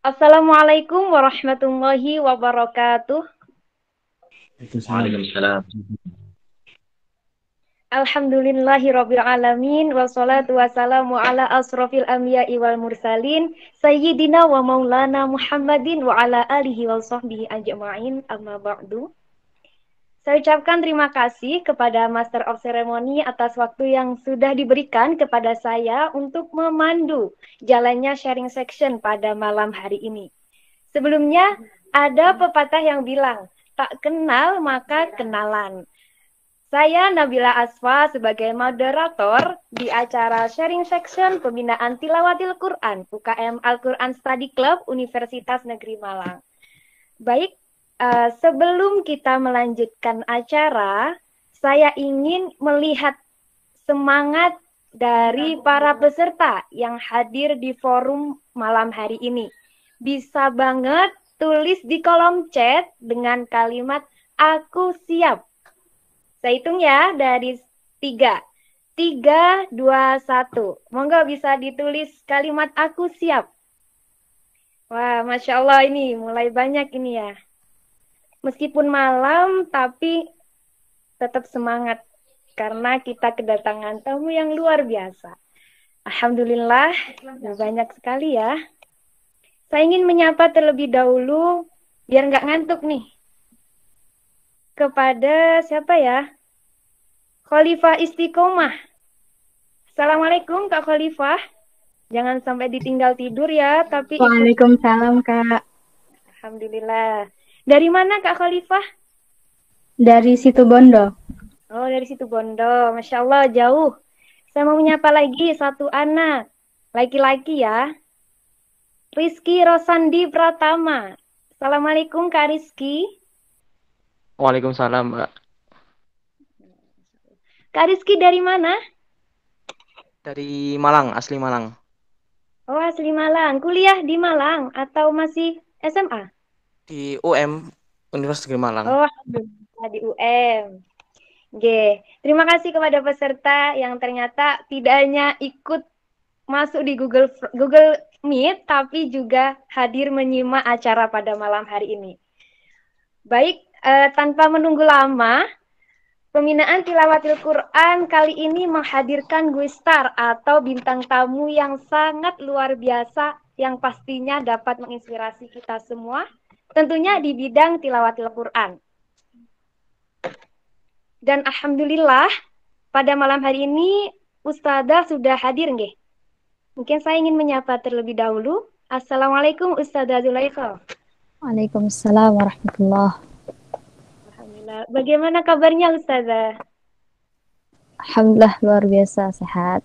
Assalamualaikum warahmatullahi wabarakatuh. Waalaikumsalam. Alhamdulillahirabbil alamin wassalatu wassalamu ala asrofil anbiya'i wal mursalin sayyidina wa maulana Muhammadin wa ala alihi wa sahbihi ajma'in amma ba'du. Saya ucapkan terima kasih kepada Master of Ceremony atas waktu yang sudah diberikan kepada saya untuk memandu jalannya sharing section pada malam hari ini. Sebelumnya ada pepatah yang bilang, tak kenal maka kenalan. Saya Nabila Asfa sebagai moderator di acara sharing section pembinaan Tilawatil Quran UKM Al-Quran Study Club Universitas Negeri Malang. Baik, sebelum kita melanjutkan acara, saya ingin melihat semangat dari para peserta yang hadir di forum malam hari ini. Bisa banget tulis di kolom chat dengan kalimat "Aku siap". Saya hitung ya dari 3. 3, 2, 1. Monggo bisa ditulis kalimat "Aku siap". Wah, Masya Allah ini mulai banyak ini ya. Meskipun malam, tapi tetap semangat. Karena kita kedatangan tamu yang luar biasa. Alhamdulillah, banyak sekali ya. Saya ingin menyapa terlebih dahulu, biar nggak ngantuk nih. Kepada siapa ya? Khalifah Istiqomah. Assalamualaikum Kak Khalifah. Jangan sampai ditinggal tidur ya, tapi ikut. Waalaikumsalam, Kak. Alhamdulillah. Dari mana Kak Khalifah? Dari Situbondo. Oh, dari situ Bondo. Masya Allah, jauh. Saya mau menyapa lagi satu anak. Laki-laki ya. Rizky Rosandi Pratama. Assalamualaikum Kak Rizky. Waalaikumsalam, Mbak. Kak Rizky dari mana? Dari Malang, asli Malang. Oh, asli Malang. Kuliah di Malang atau masih SMA? Di UM, Universitas Negeri Malang. Oh, alhamdulillah di UM. G. Terima kasih kepada peserta yang ternyata tidak hanya ikut masuk di Google Meet, tapi juga hadir menyimak acara pada malam hari ini. Baik, tanpa menunggu lama, pembinaan Tilawatil Quran kali ini menghadirkan guestar atau bintang tamu yang sangat luar biasa yang pastinya dapat menginspirasi kita semua, tentunya di bidang Tilawatil Quran. Dan alhamdulillah pada malam hari ini Ustazah sudah hadir nggih. Mungkin saya ingin menyapa terlebih dahulu. Assalamualaikum Ustazah Zulaikha. Waalaikumsalam warahmatullahi. Alhamdulillah. Bagaimana kabarnya Ustazah? Alhamdulillah luar biasa sehat.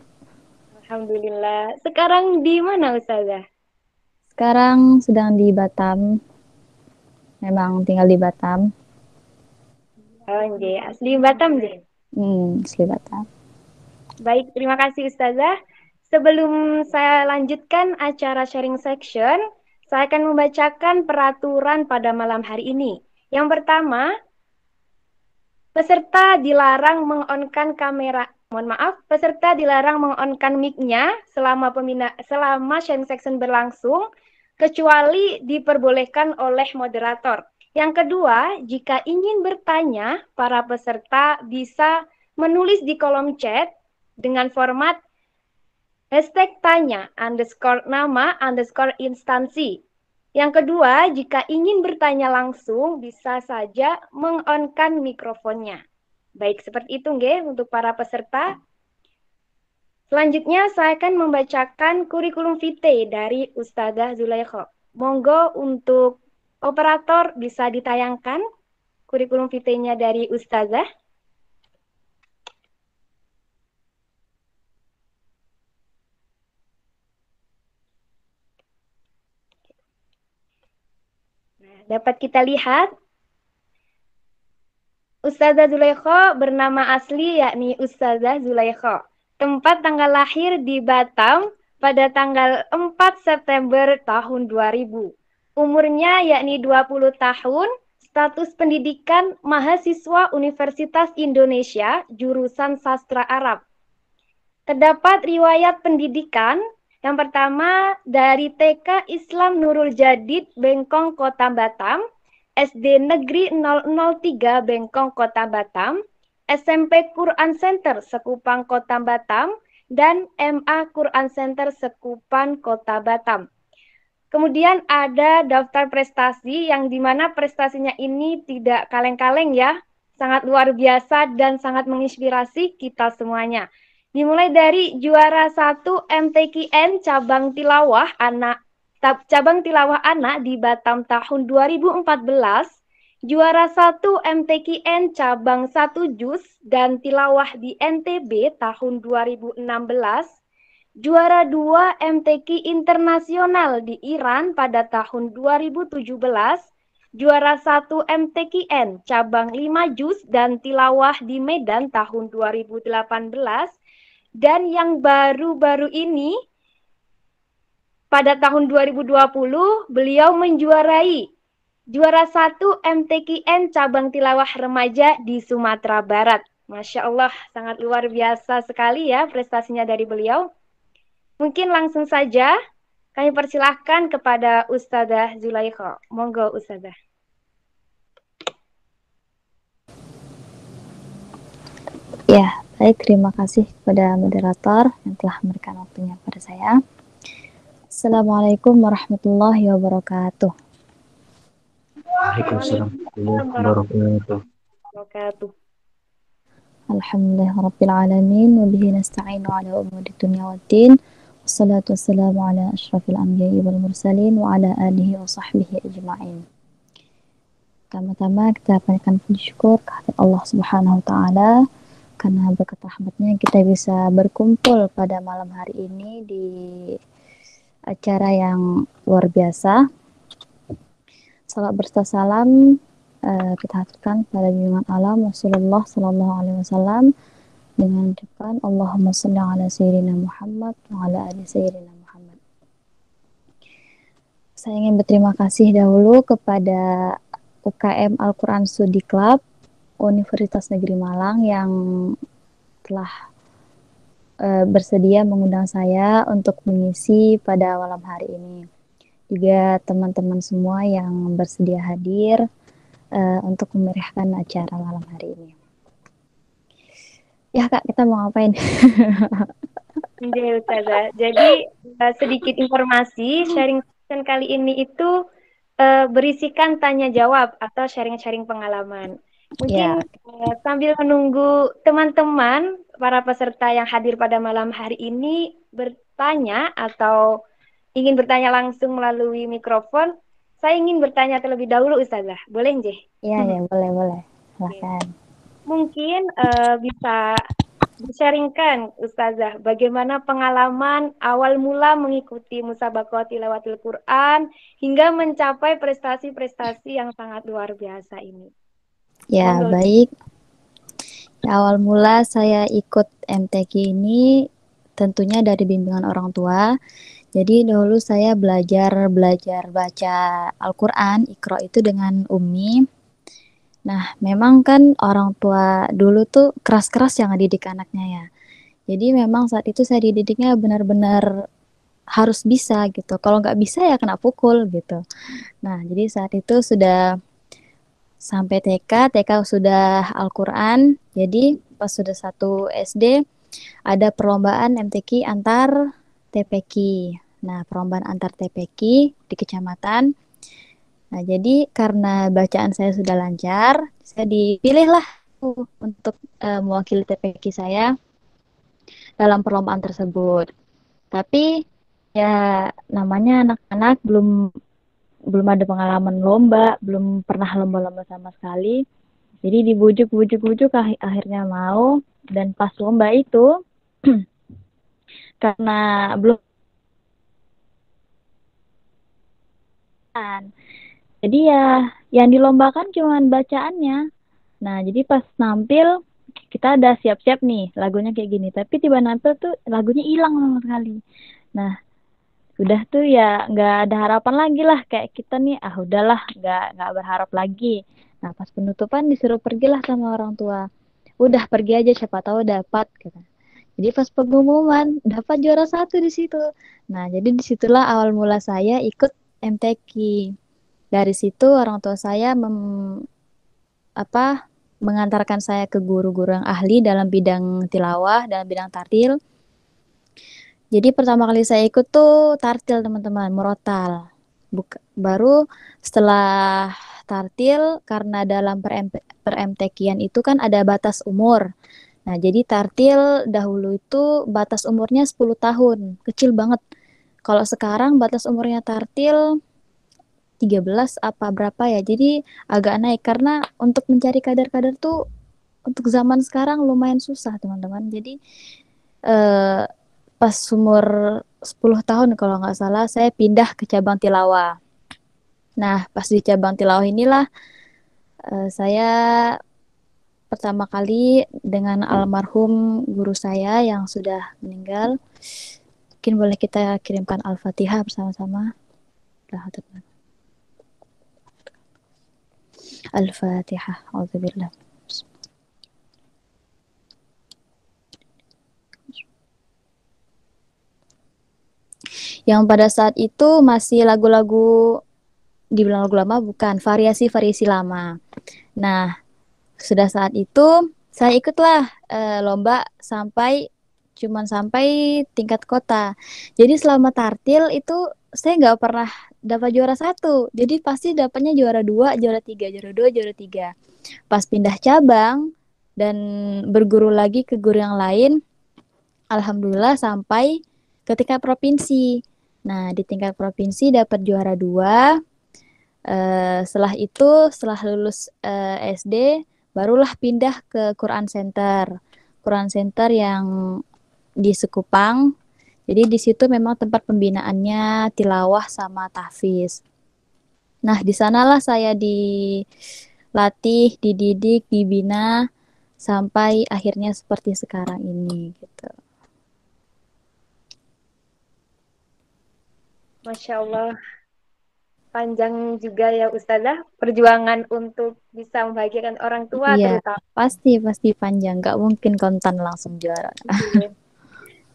Alhamdulillah. Sekarang di mana Ustazah? Sekarang sedang di Batam. Memang tinggal di Batam. Oh, nggih. Asli Batam nggih. Asli Batam. Baik, terima kasih Ustazah. Sebelum saya lanjutkan acara sharing section, saya akan membacakan peraturan pada malam hari ini. Yang pertama, peserta dilarang meng-on-kan kamera. Mohon maaf, peserta dilarang meng-on-kan mic-nya selama sharing section berlangsung, kecuali diperbolehkan oleh moderator. Yang kedua, jika ingin bertanya, para peserta bisa menulis di kolom chat dengan format hashtag tanya underscore nama underscore instansi. Yang kedua, jika ingin bertanya langsung, bisa saja meng-on-kan mikrofonnya. Baik, seperti itu nggih untuk para peserta. Selanjutnya, saya akan membacakan kurikulum vitae dari Ustazah Zulaikha. Monggo untuk operator bisa ditayangkan kurikulum vitae-nya dari Ustazah. Dapat kita lihat, Ustazah Zulaikha bernama asli yakni Ustazah Zulaikha. Tempat tanggal lahir di Batam pada tanggal 4 September tahun 2000. Umurnya yakni 20 tahun, status pendidikan mahasiswa Universitas Indonesia, jurusan Sastra Arab. Terdapat riwayat pendidikan Yang pertama dari TK Islam Nurul Jadid, Bengkong, Kota Batam, SD Negeri 003 Bengkong, Kota Batam, SMP Quran Center Sekupang, Kota Batam, dan MA Quran Center Sekupan, Kota Batam. Kemudian ada daftar prestasi yang dimana prestasinya ini tidak kaleng-kaleng ya, sangat luar biasa dan sangat menginspirasi kita semuanya. Dimulai dari juara 1 MTQN cabang tilawah anak di Batam tahun 2014, juara 1 MTQN cabang 1 juz dan tilawah di NTB tahun 2016, juara 2 MTQ Internasional di Iran pada tahun 2017, juara 1 MTQN cabang 5 juz dan tilawah di Medan tahun 2018, dan yang baru-baru ini pada tahun 2020 beliau menjuarai juara 1 MTQN cabang tilawah remaja di Sumatera Barat. Masya Allah, sangat luar biasa sekali ya prestasinya dari beliau. Mungkin langsung saja kami persilahkan kepada Ustazah Zulaikha. Monggo Ustazah. Ya, baik, terima kasih kepada moderator yang telah memberikan waktunya pada saya. Assalamualaikum warahmatullahi wabarakatuh. Waalaikumsalam warahmatullahi wabarakatuh. Alhamdulillah rabbil alamin wa bihi nasta'inu ala umuri dunya waddin. Wassalatu wassalamu ala asyrafil anbiya'i wal mursalin wa ala alihi wa sahbihi ajma'in. Pertama-tama kita panjatkan puji syukur kehadirat Allah Subhanahu wa taala karena berkat rahmatnya kita bisa berkumpul pada malam hari ini di acara yang luar biasa. Salat berserta salam kita haturkan pada junjungan alam Rasulullah sallallahu alaihi wasallam dengan ucapan Allahumma shalli ala sayyidina Muhammad wa ala ali sayyidina Muhammad. Saya ingin berterima kasih dahulu kepada UKM Al-Quran Studi Club Universitas Negeri Malang yang telah bersedia mengundang saya untuk mengisi pada malam hari ini. Juga teman-teman semua yang bersedia hadir untuk memeriahkan acara malam hari ini. Ya Kak, kita mau ngapain? Ustazah. Jadi sedikit informasi, sharing session kali ini itu berisikan tanya jawab atau sharing-sharing pengalaman. Mungkin sambil menunggu teman-teman para peserta yang hadir pada malam hari ini bertanya atau ingin bertanya langsung melalui mikrofon, saya ingin bertanya terlebih dahulu Ustazah. Boleh nggih? Iya, boleh. Silakan. Mungkin bisa di-sharingkan Ustazah bagaimana pengalaman awal mula mengikuti musabaqah tilawatil Quran hingga mencapai prestasi-prestasi yang sangat luar biasa ini. Ya, baik. Awal mula saya ikut MTQ ini tentunya dari bimbingan orang tua. Jadi dahulu saya belajar baca Al-Quran, Iqra itu dengan Umi. Nah, memang kan orang tua dulu tuh keras-keras yang didik anaknya ya. Jadi memang saat itu saya dididiknya benar-benar harus bisa gitu. Kalau nggak bisa ya kena pukul gitu. Nah, jadi saat itu sudah sampai TK sudah Al-Quran. Jadi pas sudah 1 SD ada perlombaan MTQ antar TPQ. Nah, perlombaan antar TPQ di kecamatan. Nah, jadi karena bacaan saya sudah lancar, saya dipilihlah untuk mewakili TPQ saya dalam perlombaan tersebut. Tapi ya namanya anak-anak belum ada pengalaman lomba, belum pernah lomba-lomba sama sekali. Jadi dibujuk akhirnya mau, dan pas lomba itu karena belum jadi ya yang dilombakan cuma bacaannya. Nah, jadi pas nampil kita ada siap-siap nih lagunya kayak gini, tapi tiba nampil tuh lagunya hilang sama sekali. Nah, udah tuh ya nggak ada harapan lagi lah, kayak kita nih udahlah nggak berharap lagi. Nah, pas penutupan disuruh pergilah sama orang tua. Udah pergi aja siapa tahu dapat gitu. Jadi pas pengumuman dapat juara satu di situ. Nah, jadi disitulah awal mula saya ikut MTQ. Dari situ orang tua saya apa mengantarkan saya ke guru-guru yang ahli dalam bidang tilawah, dalam bidang tartil. Jadi pertama kali saya ikut tuh tartil teman-teman, murotal. Baru setelah tartil karena dalam per MTQ-an itu kan ada batas umur. Nah, jadi tartil dahulu itu batas umurnya 10 tahun, kecil banget. Kalau sekarang batas umurnya tartil 13 apa berapa ya. Jadi agak naik karena untuk mencari kader-kader tuh untuk zaman sekarang lumayan susah, teman-teman. Jadi eh, pas umur 10 tahun kalau nggak salah saya pindah ke cabang tilawah. Nah, pas di cabang tilawah inilah saya pertama kali dengan almarhum guru saya yang sudah meninggal. Mungkin boleh kita kirimkan Al-Fatihah bersama-sama. Al-Fatihah. Auzubillah. Yang pada saat itu masih lagu-lagu, dibilang lagu lama bukan, variasi-variasi lama. Nah, sudah saat itu saya ikutlah lomba sampai tingkat kota. Jadi selama tartil itu saya nggak pernah dapat juara satu. Jadi pasti dapatnya juara dua, juara tiga, juara dua, juara tiga. Pas pindah cabang dan berguru lagi ke guru yang lain, alhamdulillah sampai ke tingkat provinsi. Nah, di tingkat provinsi dapat juara dua. Setelah itu, setelah lulus SD, barulah pindah ke Quran Center. Quran Center yang di Sekupang. Jadi di situ memang tempat pembinaannya tilawah sama tahfiz. Nah, di sanalah saya dilatih, dididik, dibina sampai akhirnya seperti sekarang ini gitu. Masya Allah, panjang juga ya Ustazah perjuangan untuk bisa membahagiakan orang tua Iya, terutama. pasti panjang. Gak mungkin kontan langsung juara. Iya.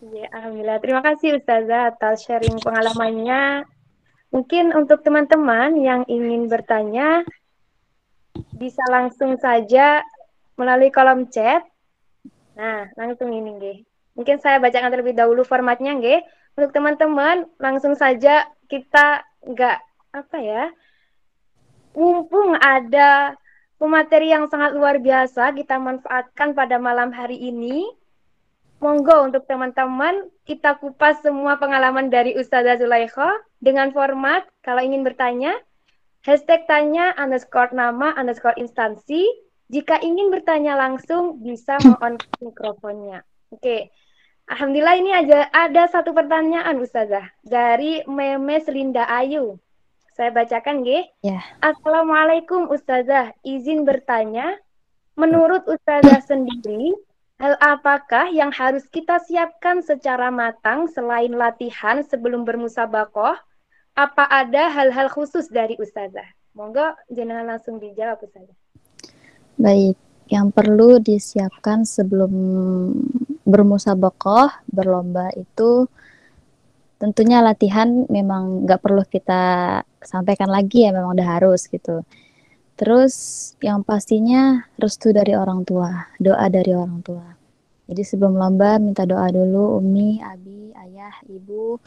Iya, alhamdulillah. Terima kasih Ustazah atas sharing pengalamannya. Mungkin untuk teman-teman yang ingin bertanya bisa langsung saja melalui kolom chat. Nah, langsung ini nggih. Mungkin saya bacakan terlebih dahulu formatnya nggih. Untuk teman-teman langsung saja kita nggak apa ya, mumpung ada pemateri yang sangat luar biasa kita manfaatkan pada malam hari ini. Monggo untuk teman-teman kita kupas semua pengalaman dari Ustazah Zulaikha dengan format kalau ingin bertanya hashtag tanya underscore nama underscore instansi. Jika ingin bertanya langsung bisa on mikrofonnya. Oke. Alhamdulillah ini ada satu pertanyaan Ustazah dari Memes Linda Ayu. Saya bacakan nggih. Ya. Assalamualaikum Ustazah, izin bertanya, menurut Ustazah sendiri, hal apakah yang harus kita siapkan secara matang selain latihan sebelum bermusabaqah? Apa ada hal-hal khusus dari Ustazah? Monggo jenengan langsung dijawab Ustazah. Baik, yang perlu disiapkan sebelum bermusabaqah, berlomba itu tentunya latihan memang nggak perlu kita sampaikan lagi ya, memang udah harus gitu. Terus yang pastinya restu dari orang tua, doa dari orang tua. Jadi sebelum lomba minta doa dulu, umi, abi, ayah, ibu,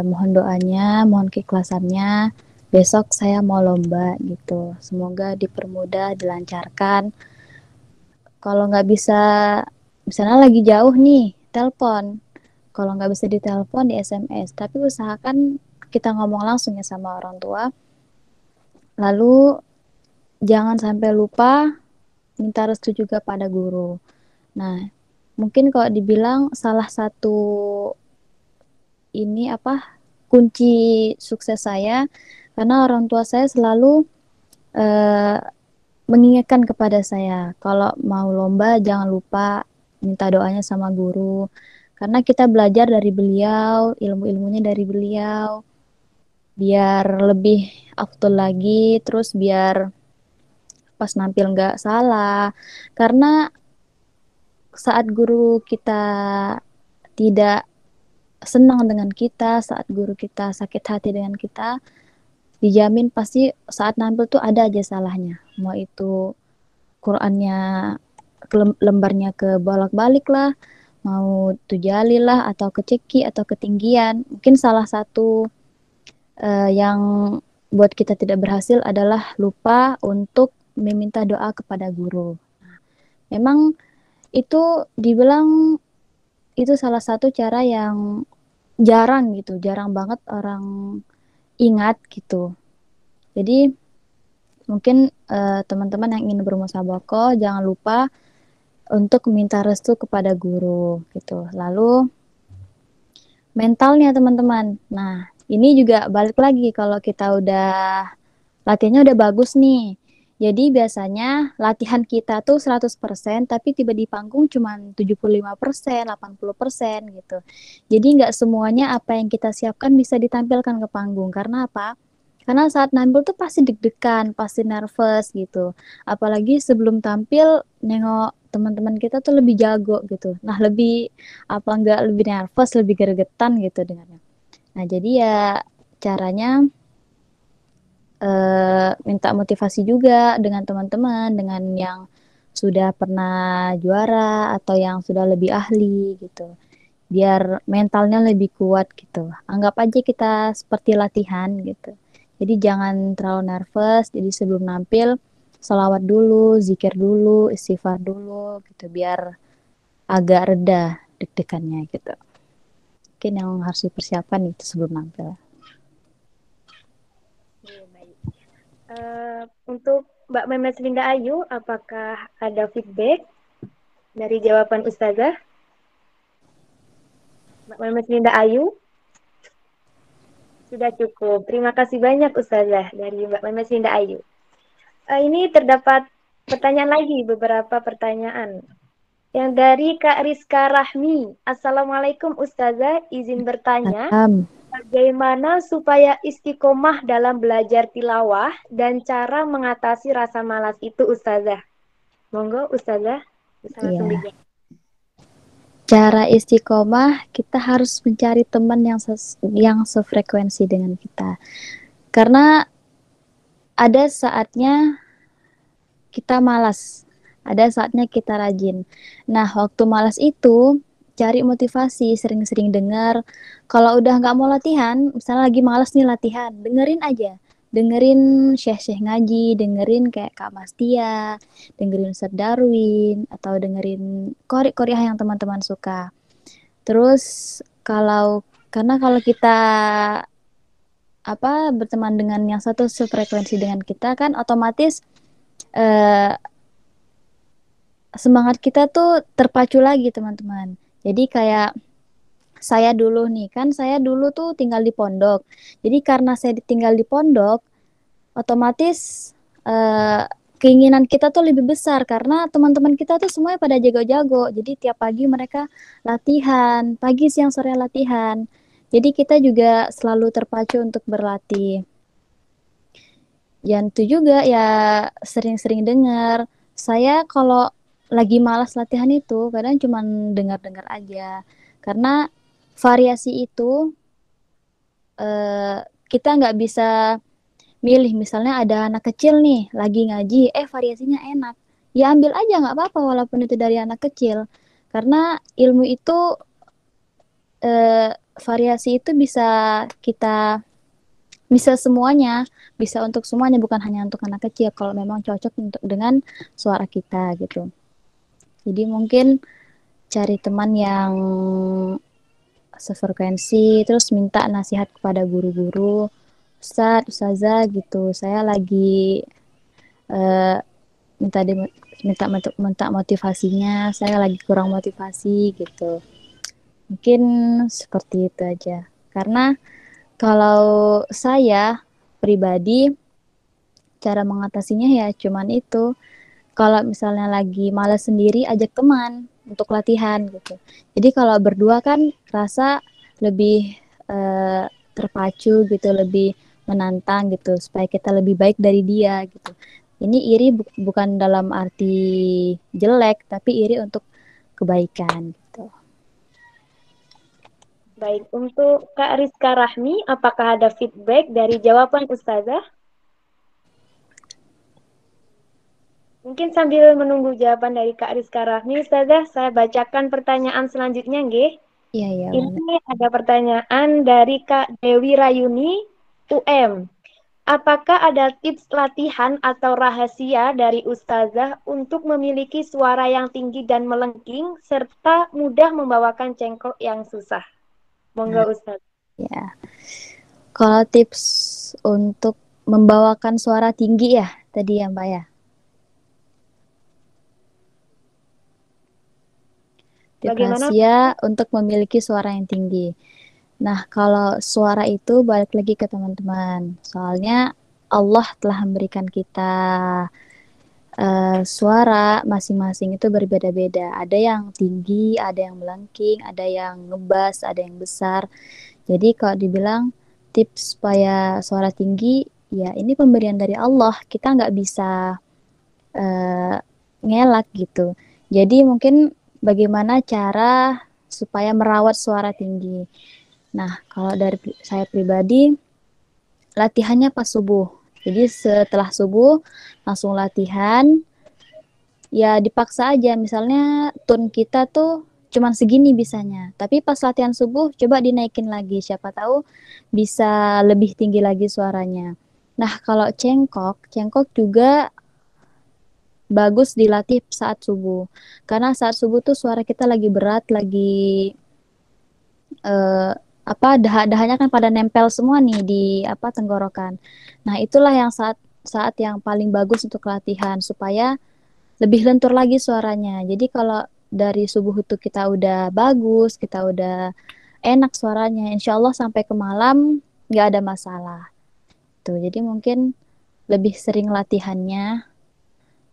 mohon doanya, mohon keikhlasannya. Besok saya mau lomba gitu. Semoga dipermudah, dilancarkan. Kalau nggak bisa, misalnya lagi jauh nih, telepon. Kalau nggak bisa ditelepon, di SMS. Tapi usahakan kita ngomong langsung ya sama orang tua. Lalu jangan sampai lupa minta restu juga pada guru. Nah, mungkin kalau dibilang salah satu ini kunci sukses saya karena orang tua saya selalu eh, mengingatkan kepada saya kalau mau lomba jangan lupa minta doanya sama guru karena kita belajar dari beliau, ilmu-ilmunya dari beliau biar lebih afdol lagi, terus biar pas nampil nggak salah karena saat guru kita tidak senang dengan kita, saat guru kita sakit hati dengan kita, dijamin pasti saat nampil tuh ada aja salahnya. Mau itu Qurannya lembarnya ke bolak-balik lah, mau tujali lah, atau keceki atau ketinggian. Mungkin salah satu yang buat kita tidak berhasil adalah lupa untuk meminta doa kepada guru. Memang itu dibilang itu salah satu cara yang jarang gitu, jarang banget orang ingat gitu. Jadi mungkin teman-teman yang ingin bermusabaqah jangan lupa untuk minta restu kepada guru gitu. Lalu mentalnya teman-teman. Nah, ini juga balik lagi kalau kita udah latihannya udah bagus nih. Jadi biasanya latihan kita tuh 100% tapi tiba di panggung cuma 75%, 80% gitu. Jadi nggak semuanya apa yang kita siapkan bisa ditampilkan ke panggung. Karena apa? Karena saat nampil tuh pasti deg-degan, pasti nervous gitu. Apalagi sebelum tampil nengok teman-teman kita tuh lebih jago gitu. Nah, lebih apa enggak lebih nervous, lebih gregetan gitu dengannya. Nah, jadi ya caranya minta motivasi juga dengan teman-teman, dengan yang sudah pernah juara atau yang sudah lebih ahli gitu. Biar mentalnya lebih kuat gitu. Anggap aja kita seperti latihan gitu. Jadi jangan terlalu nervous. Jadi sebelum nampil selawat dulu, zikir dulu, istighfar dulu gitu biar agak reda deg-degannya gitu. Mungkin yang harus dipersiapkan itu sebelum nampil. Iya, baik. Untuk Mbak Memes Linda Ayu, apakah ada feedback dari jawaban Ustazah? Mbak Memes Linda Ayu? Sudah cukup. Terima kasih banyak Ustazah dari Mbak Memes Linda Ayu. Ini terdapat pertanyaan lagi, beberapa pertanyaan. Yang dari Kak Rizka Rahmi. Assalamualaikum Ustazah, izin bertanya. Bagaimana supaya istiqomah dalam belajar tilawah dan cara mengatasi rasa malas itu Ustazah? Monggo Ustazah, bisa langsung dijawab. Cara istiqomah kita harus mencari teman yang sefrekuensi dengan kita. Karena ada saatnya kita malas, ada saatnya kita rajin. Nah, waktu malas itu cari motivasi, sering-sering dengar. Kalau udah nggak mau latihan, misalnya lagi malas nih latihan, dengerin aja. Dengerin syekh-syekh ngaji, dengerin kayak Kak Mastia, dengerin Ustaz Darwin, atau dengerin qori-qoriah yang teman-teman suka. Terus karena kalau kita berteman dengan yang satu sefrekuensi dengan kita kan otomatis semangat kita tuh terpacu lagi teman-teman. Jadi kayak saya dulu tuh tinggal di pondok. Jadi karena saya tinggal di pondok, otomatis keinginan kita tuh lebih besar karena teman-teman kita tuh semuanya pada jago-jago. Jadi tiap pagi mereka latihan, pagi siang sore latihan. Jadi kita juga selalu terpacu untuk berlatih. Yang itu juga ya sering-sering dengar. Saya kalau lagi malas latihan itu kadang cuma dengar-dengar aja. Karena variasi itu kita nggak bisa milih. Misalnya ada anak kecil nih lagi ngaji, variasinya enak. Ya ambil aja nggak apa-apa walaupun itu dari anak kecil. Karena ilmu itu variasi itu bisa semuanya, bisa untuk semuanya, bukan hanya untuk anak kecil kalau memang cocok untuk dengan suara kita gitu. Jadi mungkin cari teman yang sefrekuensi, terus minta nasihat kepada guru-guru, ustazah gitu. Saya lagi minta motivasinya, saya lagi kurang motivasi gitu. Mungkin seperti itu aja. Karena kalau saya pribadi cara mengatasinya ya cuman itu. Kalau misalnya lagi malas sendiri ajak teman untuk latihan gitu. Jadi kalau berdua kan rasa lebih terpacu gitu, lebih menantang gitu supaya kita lebih baik dari dia gitu. Ini iri bukan dalam arti jelek tapi iri untuk kebaikan gitu. Baik, untuk Kak Rizka Rahmi, apakah ada feedback dari jawaban Ustazah? Mungkin sambil menunggu jawaban dari Kak Rizka Rahmi, Ustazah, saya bacakan pertanyaan selanjutnya, nggih. Iya, iya, boleh. Ini ada pertanyaan dari Kak Dewi Rayuni, UM. Apakah ada tips latihan atau rahasia dari Ustazah untuk memiliki suara yang tinggi dan melengking, serta mudah membawakan cengkok yang susah? Nah, Monggo Ustazah. ya. Kalau tips untuk membawakan suara tinggi ya, tadi ya Mbak ya. Tips Bagaimana? rahasia untuk memiliki suara yang tinggi. Nah, kalau suara itu balik lagi ke teman-teman. Soalnya Allah telah memberikan kita suara masing-masing itu berbeda-beda. Ada yang tinggi, ada yang melengking, ada yang ngebas, ada yang besar. Jadi kalau dibilang tips supaya suara tinggi, ya ini pemberian dari Allah. Kita nggak bisa eh, ngelak gitu. Jadi mungkin bagaimana cara supaya merawat suara tinggi. Nah, kalau dari saya pribadi, latihannya pas subuh. Jadi setelah subuh langsung latihan, ya dipaksa aja. Misalnya tone kita tuh cuman segini bisanya. Tapi pas latihan subuh coba dinaikin lagi. Siapa tahu bisa lebih tinggi lagi suaranya. Nah, kalau cengkok juga bagus dilatih saat subuh. Karena saat subuh tuh suara kita lagi berat, lagi eh, dahanya kan pada nempel semua nih di tenggorokan. Nah, itulah yang saat yang paling bagus untuk latihan supaya lebih lentur lagi suaranya. Jadi kalau dari subuh itu kita udah bagus, kita udah enak suaranya, insya Allah sampai ke malam nggak ada masalah. Tuh, jadi mungkin lebih sering latihannya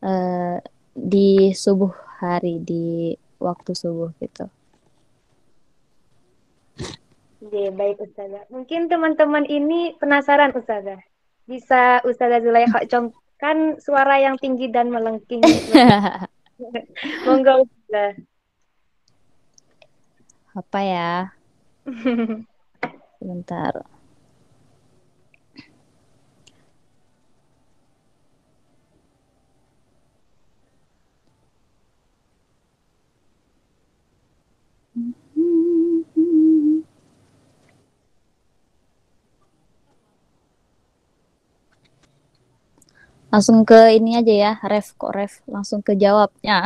eh, di subuh hari, di waktu subuh gitu. Oke, baik Ustazah. Mungkin teman-teman ini penasaran Ustazah. Bisa Ustazah Zulaikha contohkan suara yang tinggi dan melengking. Monggo Ustazah. Apa ya? Sebentar. Langsung ke ini aja ya, ref, langsung ke jawabnya.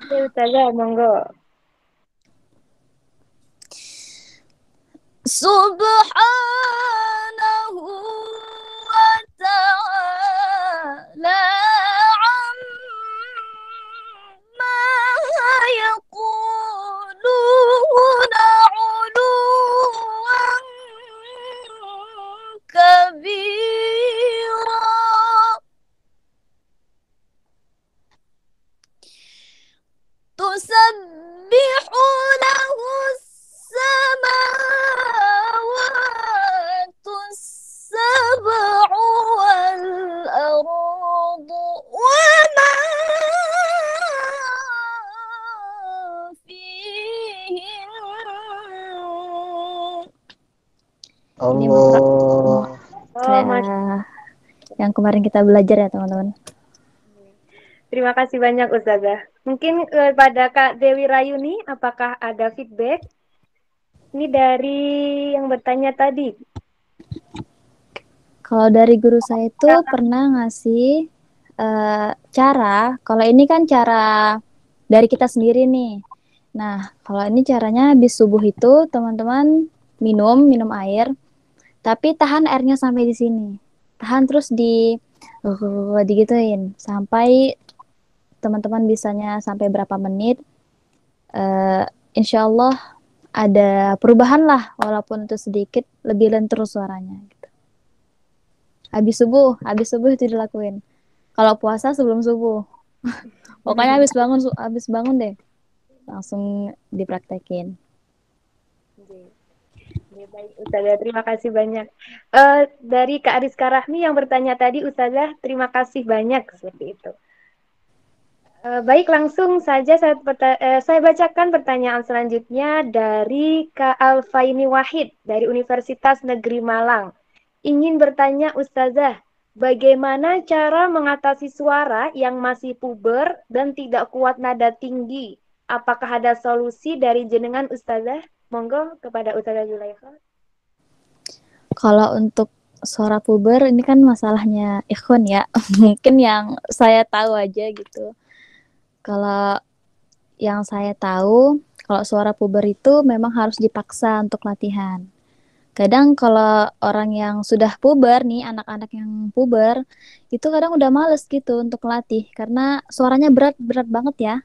Oke Ustazah, monggo. Subhanahu wa ta'ala amma yaquluna uluwan kabira. تسبح له السماوات السبع والأرض وما فيهن. Ini Allah. Oh, Masya kayak yang kemarin kita belajar ya teman-teman. Terima kasih banyak Ustazah. Mungkin kepada Kak Dewi Rayuni, apakah ada feedback? Ini dari yang bertanya tadi. Kalau dari guru saya itu pernah ngasih cara, kalau ini kan cara dari kita sendiri nih. Nah, kalau ini caranya habis subuh itu teman-teman minum air, tapi tahan airnya sampai di sini. Tahan terus digituin sampai teman-teman bisanya sampai berapa menit. Insya Allah ada perubahan lah, walaupun itu sedikit lebih lentur suaranya. Gitu. Habis subuh itu dilakuin. Kalau puasa sebelum subuh. Pokoknya habis bangun deh. Langsung dipraktekin. Baik, Ustazah, terima kasih banyak. Dari Kak Rizka Rahmi yang bertanya tadi, Ustazah, terima kasih banyak seperti itu. Baik, langsung saja saya bacakan pertanyaan selanjutnya dari Kak Alfaini Wahid dari Universitas Negeri Malang. Ingin bertanya Ustazah, bagaimana cara mengatasi suara yang masih puber dan tidak kuat nada tinggi? Apakah ada solusi dari jenengan Ustazah? Monggo kepada Ustazah Zulaikha. Kalau untuk suara puber ini kan masalahnya ikhwan ya. Mungkin yang saya tahu aja gitu. Kalau yang saya tahu, kalau suara puber itu memang harus dipaksa untuk latihan. Kadang kalau orang yang sudah puber nih, anak-anak yang puber, itu kadang udah males gitu untuk latih karena suaranya berat banget ya,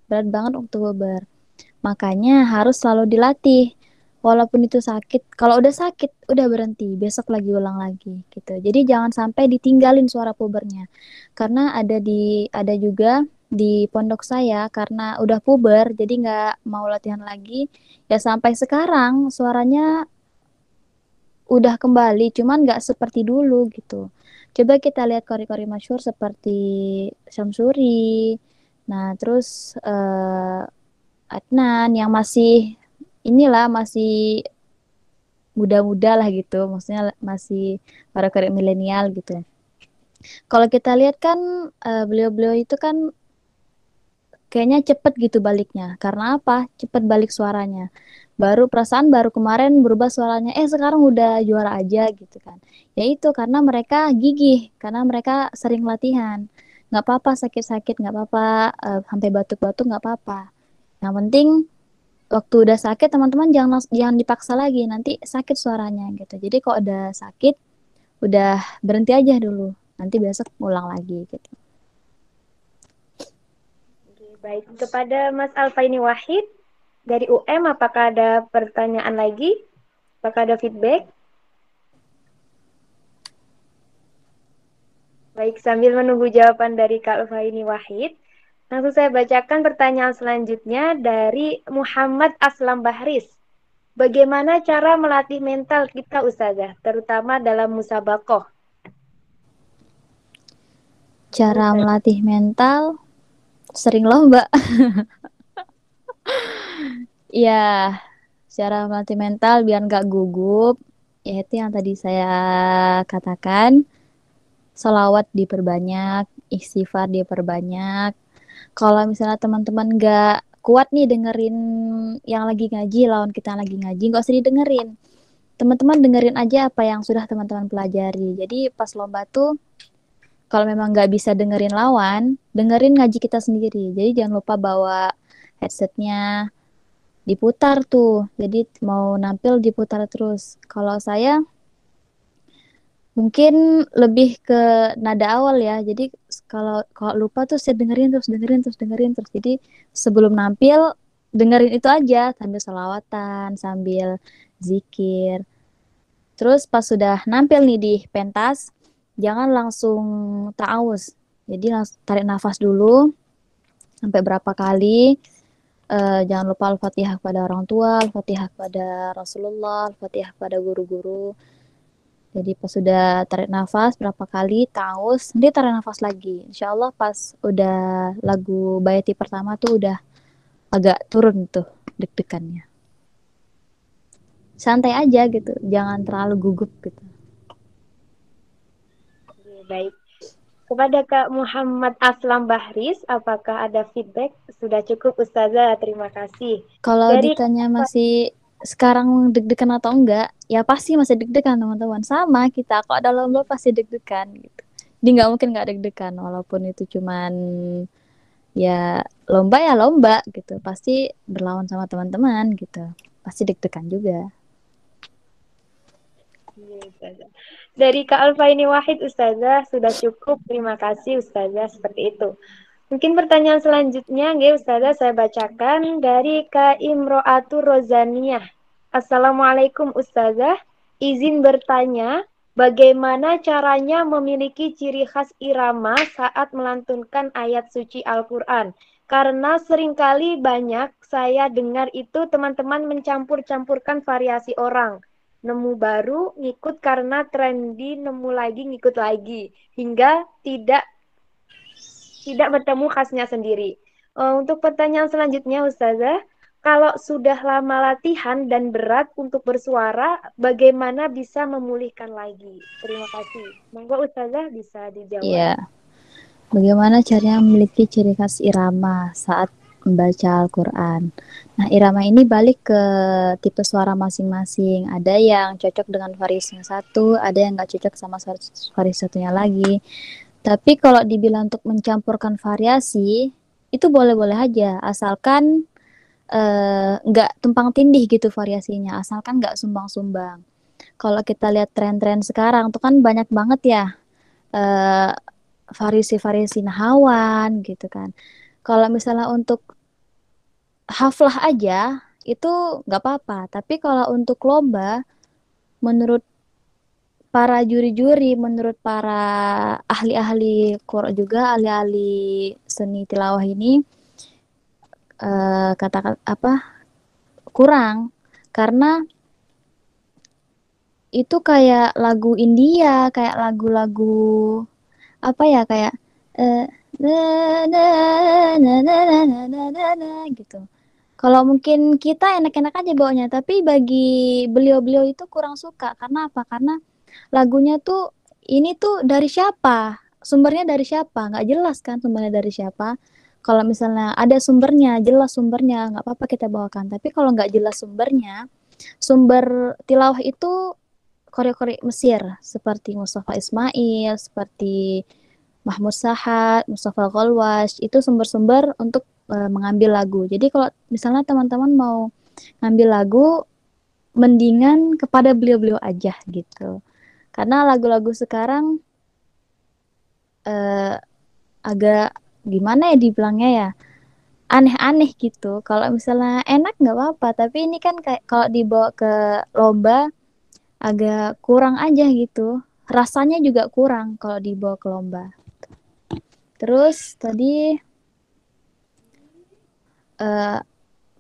berat banget untuk puber. Makanya harus selalu dilatih. Walaupun itu sakit, kalau udah sakit, udah berhenti, besok lagi ulang lagi gitu. Jadi jangan sampai ditinggalin suara pubernya. Karena ada juga di pondok saya karena udah puber, jadi nggak mau latihan lagi. Ya sampai sekarang suaranya udah kembali, cuman nggak seperti dulu gitu. Coba kita lihat kori-kori masyhur seperti Syamsuri. Nah, terus Adnan yang masih inilah masih muda-muda lah gitu, maksudnya masih para kayak milenial gitu. Kalau kita lihat kan beliau-beliau itu kan kayaknya cepet gitu baliknya. Karena apa? Cepet balik suaranya. Baru kemarin berubah suaranya, sekarang udah juara aja gitu kan. Ya itu karena mereka gigih, karena mereka sering latihan. Nggak apa-apa sakit-sakit, nggak apa-apa sampai batuk-batuk nggak apa-apa. Yang penting waktu udah sakit teman-teman jangan dipaksa lagi nanti sakit suaranya gitu. Jadi kok udah sakit udah berhenti aja dulu. Nanti besok ulang lagi gitu. Oke, baik, kepada Mas Alfaini Wahid dari UM, apakah ada pertanyaan lagi? Apakah ada feedback? Baik, sambil menunggu jawaban dari Kak Alfaini Wahid, langsung saya bacakan pertanyaan selanjutnya dari Muhammad Aslam Bahris. Bagaimana cara melatih mental kita Ustazah, terutama dalam musabakoh? Cara melatih mental sering lomba. Ya, cara melatih mental biar nggak gugup, yaitu yang tadi saya katakan, sholawat diperbanyak, istighfar diperbanyak. Kalau misalnya teman-teman nggak kuat nih dengerin yang lagi ngaji, lawan kita yang lagi ngaji, nggak usah didengerin. Teman-teman dengerin aja apa yang sudah teman-teman pelajari. Jadi pas lomba tuh, kalau memang nggak bisa dengerin lawan, dengerin ngaji kita sendiri. Jadi jangan lupa bawa headsetnya, diputar tuh. Jadi mau nampil diputar terus. Kalau saya mungkin lebih ke nada awal ya. Jadi kalau kalau lupa tuh saya dengerin terus. Jadi sebelum nampil dengerin itu aja sambil selawatan, sambil zikir. Terus pas sudah nampil nih di pentas, jangan langsung ta'awuz. Jadi langsung tarik nafas dulu sampai berapa kali. Jangan lupa Al-Fatihah kepada orang tua, Al-Fatihah kepada Rasulullah, Al-Fatihah kepada guru-guru. Jadi pas sudah tarik nafas berapa kali, taus, nanti tarik nafas lagi. Insya Allah pas udah lagu Bayati pertama tuh udah agak turun tuh deg-degannya. Santai aja gitu, jangan terlalu gugup gitu. Oke, baik. Kepada Kak Muhammad Aslam Bahris, apakah ada feedback? Sudah cukup Ustazah, terima kasih. Kalau Dari ditanya masih sekarang deg-degan atau enggak, ya pasti masih deg-degan teman-teman. Sama kita, kalau ada lomba pasti deg-degan gitu. Jadi nggak mungkin nggak deg-degan, walaupun itu cuman ya lomba gitu. Pasti berlawan sama teman-teman gitu. Pasti deg-degan juga. Dari Kak Alfaini Wahid, Ustazah, sudah cukup. Terima kasih Ustazah, seperti itu. Mungkin pertanyaan selanjutnya, Ustazah, saya bacakan dari Kak Imro'atu Rozaniyah. Assalamualaikum Ustazah, izin bertanya, bagaimana caranya memiliki ciri khas irama saat melantunkan ayat suci Al-Quran? Karena seringkali banyak saya dengar itu teman-teman mencampur-campurkan variasi orang. Nemu baru, ngikut karena trendy, nemu lagi, ngikut lagi. Hingga tidak bertemu khasnya sendiri. Untuk pertanyaan selanjutnya, Ustazah, kalau sudah lama latihan dan berat untuk bersuara, bagaimana bisa memulihkan lagi? Terima kasih. Monggo Ustazah bisa dijawab. Iya. Bagaimana caranya memiliki ciri khas irama saat membaca Al-Quran? Nah, irama ini balik ke tipe suara masing-masing. Ada yang cocok dengan variasi yang satu, ada yang nggak cocok sama variasi satunya lagi. Tapi kalau dibilang untuk mencampurkan variasi, itu boleh-boleh aja, asalkan nggak tumpang tindih gitu variasinya, asalkan nggak sumbang-sumbang. Kalau kita lihat tren-tren sekarang tuh kan banyak banget ya eh, variasi-variasi nahawan gitu kan. Kalau misalnya untuk haflah aja itu nggak apa-apa. Tapi kalau untuk lomba, menurut para juri-juri, menurut para ahli-ahli Quran juga, ahli-ahli seni tilawah ini katakan apa kurang karena itu kayak lagu India, kayak lagu-lagu apa ya kayak eh, na na na na na na na na na gitu. Kalau mungkin kita enak-enak aja bawanya, tapi bagi beliau-beliau itu kurang suka. Karena apa? Karena lagunya tuh ini tuh dari siapa? Sumbernya dari siapa? Nggak jelas kan sumbernya dari siapa. Kalau misalnya ada sumbernya, jelas sumbernya, nggak apa-apa kita bawakan. Tapi kalau nggak jelas sumbernya, sumber tilawah itu korek-korek Mesir seperti Mustafa Ismail, seperti Mahmud Sahad, Mustafa Ghalwash, itu sumber-sumber untuk mengambil lagu. Jadi kalau misalnya teman-teman mau ngambil lagu, mendingan kepada beliau-beliau aja gitu. Karena lagu-lagu sekarang eh, agak gimana ya dibilangnya ya, aneh-aneh gitu. Kalau misalnya enak nggak apa-apa, tapi ini kan kayak kalau dibawa ke lomba agak kurang aja gitu. Rasanya juga kurang kalau dibawa ke lomba. Terus tadi eh,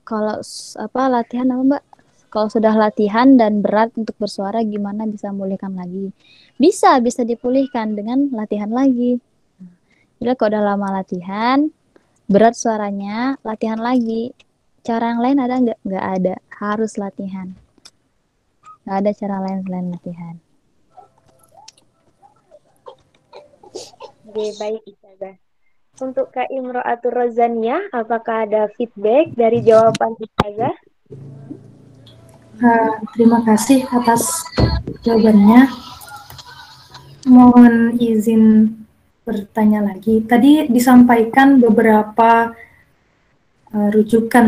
kalau apa latihan apa Mbak? Kalau sudah latihan dan berat untuk bersuara gimana bisa memulihkan lagi? Bisa dipulihkan dengan latihan lagi. Jadi kalau udah lama latihan, berat suaranya, latihan lagi. Cara yang lain ada nggak? Nggak ada. Harus latihan. Nggak ada cara lain selain latihan. Oke, baik Ustazah. Untuk Kak Imro'atul Rozania, apakah ada feedback dari jawaban Ustazah? Terima kasih atas jawabannya. Mohon izin bertanya lagi. Tadi disampaikan beberapa rujukan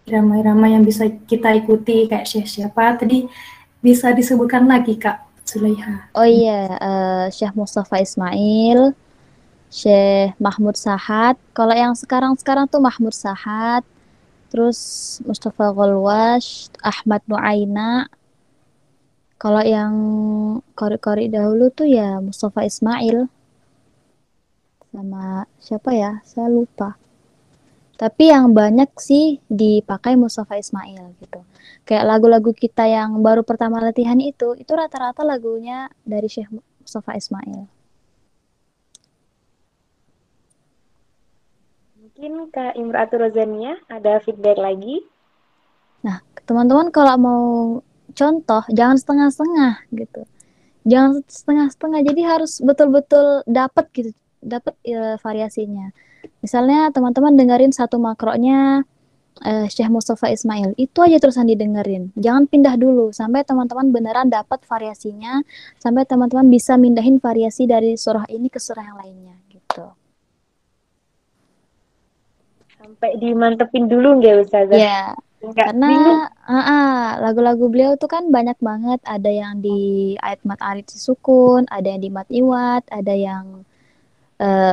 irama-irama yang bisa kita ikuti kayak siapa. Tadi bisa disebutkan lagi Kak Zulaiha. Oh iya, Syekh Mustafa Ismail, Syekh Mahmud Sahad. Kalau yang sekarang tuh Mahmud Sahad, terus Mustafa Ghalwash, Ahmad Nuaina. Kalau yang kori-kori dahulu tuh ya Mustafa Ismail sama siapa ya? Saya lupa. Tapi yang banyak sih dipakai Mustafa Ismail gitu. Kayak lagu-lagu kita yang baru pertama latihan itu rata-rata lagunya dari Syekh Mustafa Ismail. Mungkin Kak Imro'atul Rozania ada feedback lagi. Nah, teman-teman kalau mau contoh, jangan setengah-setengah gitu. Jangan setengah-setengah, jadi harus betul-betul dapat gitu, dapat variasinya. Misalnya teman-teman dengerin satu makronya Syekh Mustafa Ismail, itu aja terusan didengerin. Jangan pindah dulu sampai teman-teman beneran dapat variasinya, sampai teman-teman bisa mindahin variasi dari surah ini ke surah yang lainnya gitu. Sampai dimantepin dulu nggak Ustazah? Ya, Nggak karena bingung. lagu-lagu beliau tuh kan banyak banget. Ada yang di ayat mat arid sukun, ada yang di mat iwat, ada yang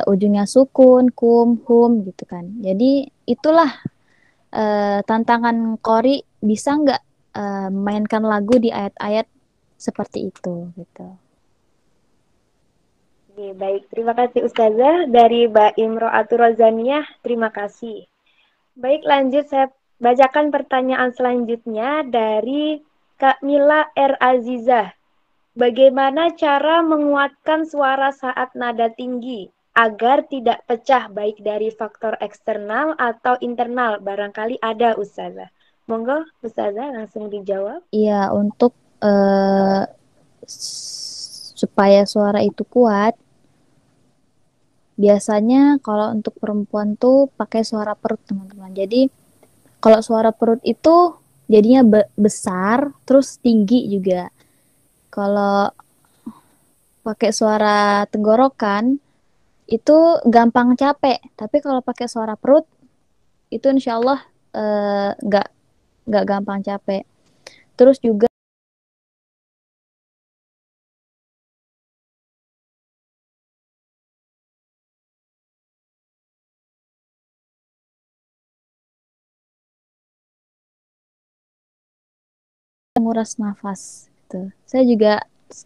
ujungnya sukun, kum, hum gitu kan. Jadi itulah tantangan Qori bisa nggak mainkan lagu di ayat-ayat seperti itu gitu. Oke, baik. Terima kasih Ustazah dari Mbak Imro'atul Rozania. Terima kasih. Baik, lanjut saya bacakan pertanyaan selanjutnya dari Kak Mila R. Azizah. Bagaimana cara menguatkan suara saat nada tinggi? agar tidak pecah baik dari faktor eksternal atau internal? Barangkali ada Ustazah. Monggo Ustazah langsung dijawab. Iya, untuk supaya suara itu kuat, biasanya kalau untuk perempuan tuh pakai suara perut, teman-teman. Jadi kalau suara perut itu jadinya besar, terus tinggi juga. Kalau pakai suara tenggorokan itu gampang capek, tapi kalau pakai suara perut itu insya Allah nggak gampang capek. Terus juga menguras nafas gitu. Saya juga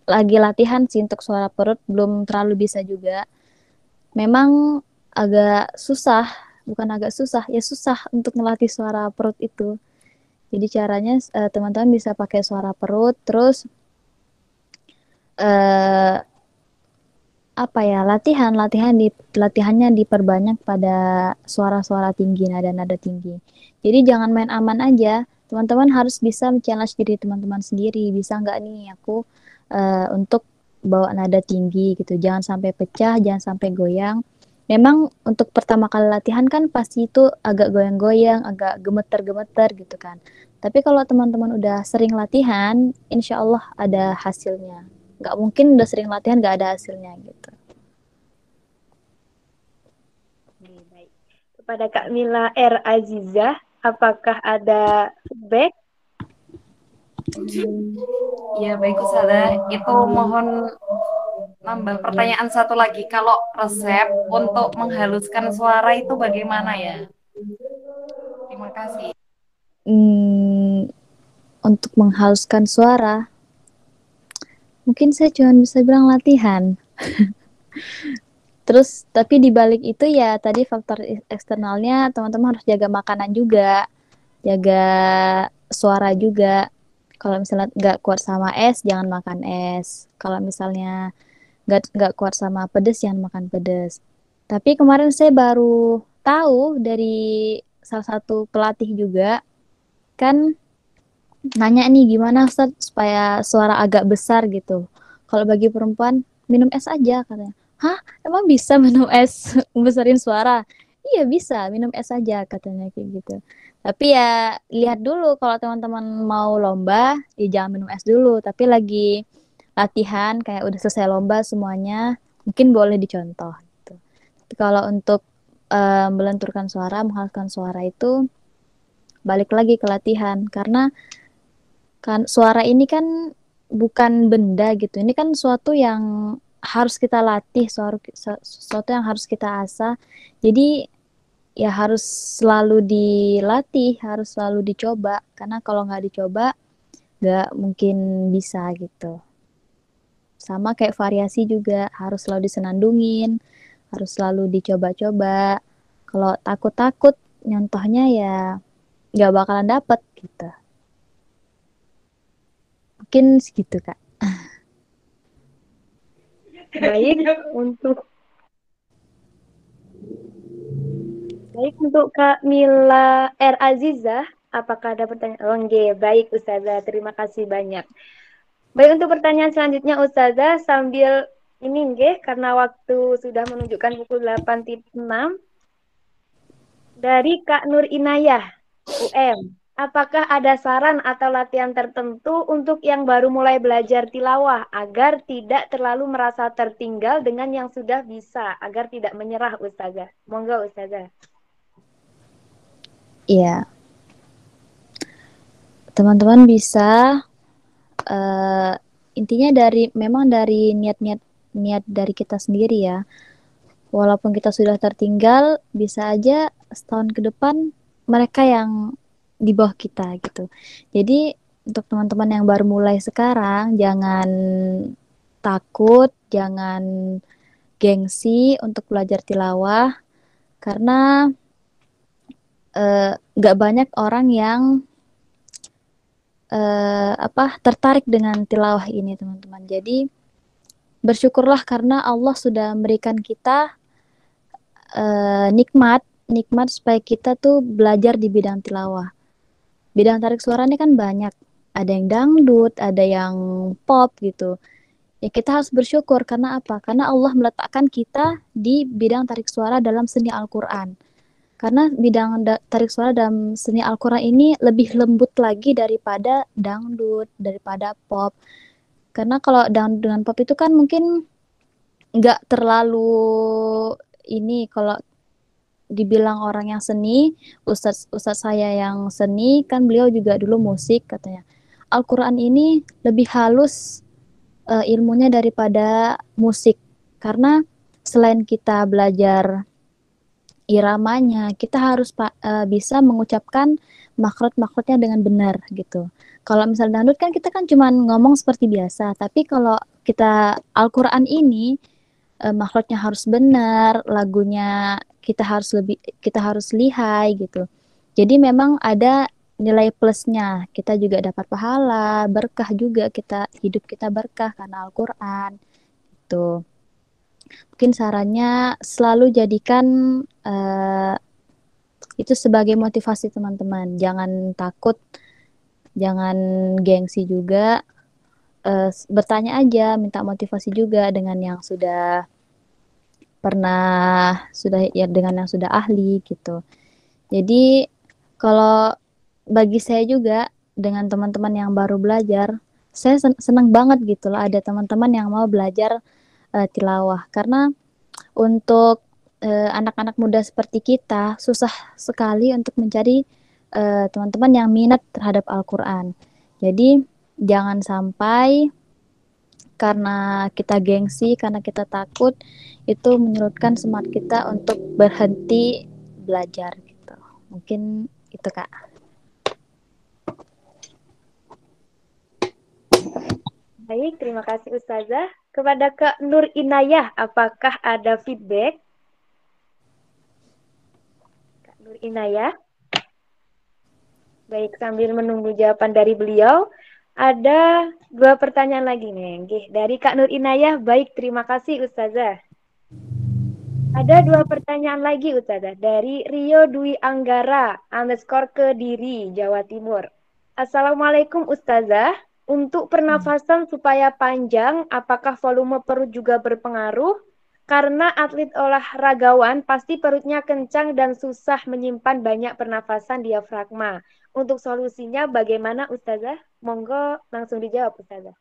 lagi latihan sih untuk suara perut, belum terlalu bisa juga. Memang agak susah, bukan agak susah, ya susah untuk melatih suara perut itu. Jadi caranya teman-teman bisa pakai suara perut, terus eh, apa ya, latihannya diperbanyak pada suara-suara tinggi, nada-nada tinggi. Jadi jangan main aman aja, teman-teman harus bisa challenge diri teman-teman sendiri, bisa nggak nih aku untuk bawa nada tinggi gitu, jangan sampai pecah, jangan sampai goyang. Memang untuk pertama kali latihan kan pasti itu agak goyang-goyang, agak gemeter-gemeter gitu kan. Tapi kalau teman-teman udah sering latihan, insya Allah ada hasilnya. Nggak mungkin udah sering latihan nggak ada hasilnya gitu. Baik. Kepada Kak Mila R. Azizah, apakah ada feedback? Ya baik Ustazah, itu mohon nambah pertanyaan satu lagi. Kalau resep untuk menghaluskan suara itu bagaimana ya? Terima kasih. Untuk menghaluskan suara, mungkin saya cuma bisa bilang latihan. Terus tapi di balik itu ya tadi faktor eksternalnya, teman-teman harus jaga makanan juga, jaga suara juga. Kalau misalnya nggak kuat sama es, jangan makan es. Kalau misalnya nggak kuat sama pedes, jangan makan pedes. Tapi kemarin saya baru tahu dari salah satu pelatih juga, kan nanya nih gimana Ustaz supaya suara agak besar gitu. Kalau bagi perempuan minum es aja katanya. Hah, emang bisa minum es besarin suara? Iya bisa, minum es aja katanya kayak gitu. Tapi ya lihat dulu kalau teman-teman mau lomba, ya jangan minum es dulu. Tapi lagi latihan kayak udah selesai lomba semuanya, mungkin boleh dicontoh gitu. Tapi kalau untuk melenturkan suara, menghaluskan suara itu balik lagi ke latihan karena kan suara ini kan bukan benda gitu. Ini kan suatu yang harus kita latih, suatu yang harus kita asah. Jadi ya harus selalu dilatih, harus selalu dicoba. Karena kalau nggak dicoba, nggak mungkin bisa gitu. Sama kayak variasi juga, harus selalu disenandungin, harus selalu dicoba-coba. Kalau takut-takut, nyontohnya ya nggak bakalan dapet gitu. Mungkin segitu, Kak. Baik untuk Kak Mila R. Azizah, apakah ada pertanyaan? Oh, nggih. Baik Ustazah, terima kasih banyak. Baik untuk pertanyaan selanjutnya Ustazah, sambil ini nggih karena waktu sudah menunjukkan pukul 8.06 dari Kak Nur Inayah UM. Apakah ada saran atau latihan tertentu untuk yang baru mulai belajar tilawah agar tidak terlalu merasa tertinggal dengan yang sudah bisa, agar tidak menyerah Ustazah? Monggo Ustazah. Iya, teman-teman bisa intinya memang dari niat dari kita sendiri ya. Walaupun kita sudah tertinggal, bisa aja setahun ke depan mereka yang di bawah kita gitu. Jadi untuk teman-teman yang baru mulai sekarang, jangan takut, jangan gengsi untuk belajar tilawah karena nggak banyak orang yang tertarik dengan tilawah ini teman-teman. Jadi bersyukurlah karena Allah sudah memberikan kita nikmat supaya kita tuh belajar di bidang tilawah. Bidang tarik suara ini kan banyak. Ada yang dangdut, ada yang pop gitu. Ya kita harus bersyukur karena apa? Karena Allah meletakkan kita di bidang tarik suara dalam seni Al-Qur'an. Karena bidang tarik suara dalam seni Al-Qur'an ini lebih lembut lagi daripada dangdut, daripada pop. Karena kalau dangdut dengan pop itu kan mungkin nggak terlalu ini, kalau dibilang orang yang seni, ustadz saya yang seni kan beliau juga dulu musik katanya. Al-Qur'an ini lebih halus ilmunya daripada musik, karena selain kita belajar iramanya, kita harus bisa mengucapkan makrot-makrotnya dengan benar gitu. Kalau misalnya dangdut kan kita kan cuma ngomong seperti biasa, tapi kalau kita Al-Qur'an ini makrotnya harus benar, lagunya kita harus lihai gitu. Jadi memang ada nilai plusnya, kita juga dapat pahala, berkah juga, hidup kita berkah karena Al-Qur'an gitu. Mungkin sarannya selalu jadikan itu sebagai motivasi teman-teman. Jangan takut, jangan gengsi juga. Bertanya aja, minta motivasi juga dengan yang sudah dengan yang sudah ahli gitu. Jadi kalau bagi saya juga dengan teman-teman yang baru belajar, saya senang banget gitu loh ada teman-teman yang mau belajar tilawah, karena untuk anak-anak muda seperti kita susah sekali untuk mencari teman-teman yang minat terhadap Al-Qur'an. Jadi jangan sampai karena kita gengsi, karena kita takut, itu menyurutkan semangat kita untuk berhenti belajar gitu. Mungkin itu Kak. Baik, terima kasih Ustazah. Kepada Kak Nur Inayah, apakah ada feedback? Kak Nur Inayah. Baik, sambil menunggu jawaban dari beliau, ada 2 pertanyaan lagi nih. Dari Kak Nur Inayah, baik, terima kasih Ustazah. Ada 2 pertanyaan lagi Ustazah, dari Rio Dwi Anggara, _Kediri, Jawa Timur. Assalamualaikum Ustazah, untuk pernafasan supaya panjang, apakah volume perut juga berpengaruh? Karena atlet olahragawan pasti perutnya kencang dan susah menyimpan banyak pernafasan diafragma. Untuk solusinya bagaimana Ustazah? Monggo langsung dijawab Ustazah.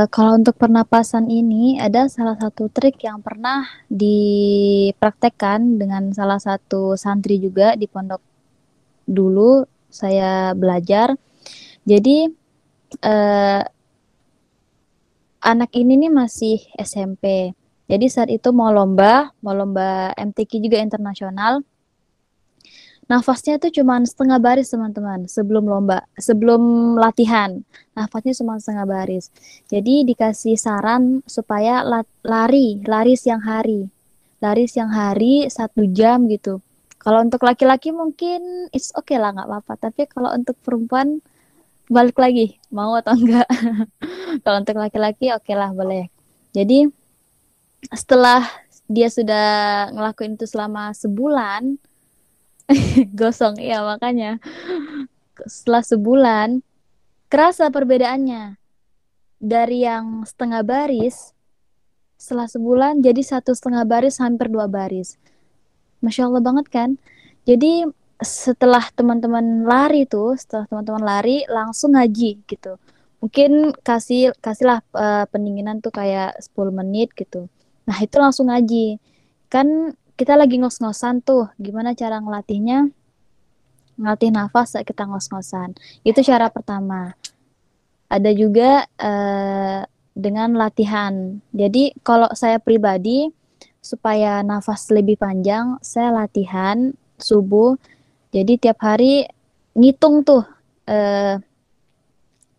Kalau untuk pernapasan ini ada salah satu trik yang pernah dipraktekkan dengan salah satu santri juga di pondok dulu saya belajar. Jadi anak ini nih masih SMP. Jadi saat itu mau lomba MTQ juga internasional. Nafasnya tuh cuma setengah baris teman-teman sebelum latihan. Nafasnya cuma setengah baris. Jadi dikasih saran supaya lari siang hari. Lari siang hari 1 jam gitu. Kalau untuk laki-laki mungkin it's okay lah, nggak apa-apa. Tapi kalau untuk perempuan balik lagi, mau atau enggak. Kalau untuk laki-laki oke lah, boleh. Jadi setelah dia sudah ngelakuin itu selama sebulan, gosong, ya makanya setelah sebulan kerasa perbedaannya dari yang setengah baris, setelah sebulan jadi 1,5 baris, hampir 2 baris. Masya Allah banget kan. Jadi setelah teman-teman lari langsung ngaji gitu. Mungkin kasihlah pendinginan tuh kayak 10 menit gitu. Nah itu langsung ngaji. Kan kita lagi ngos-ngosan tuh, gimana cara ngelatih nafas saat kita ngos-ngosan. Itu cara pertama. Ada juga dengan latihan. Jadi kalau saya pribadi, supaya nafas lebih panjang, saya latihan subuh. Jadi tiap hari ngitung tuh,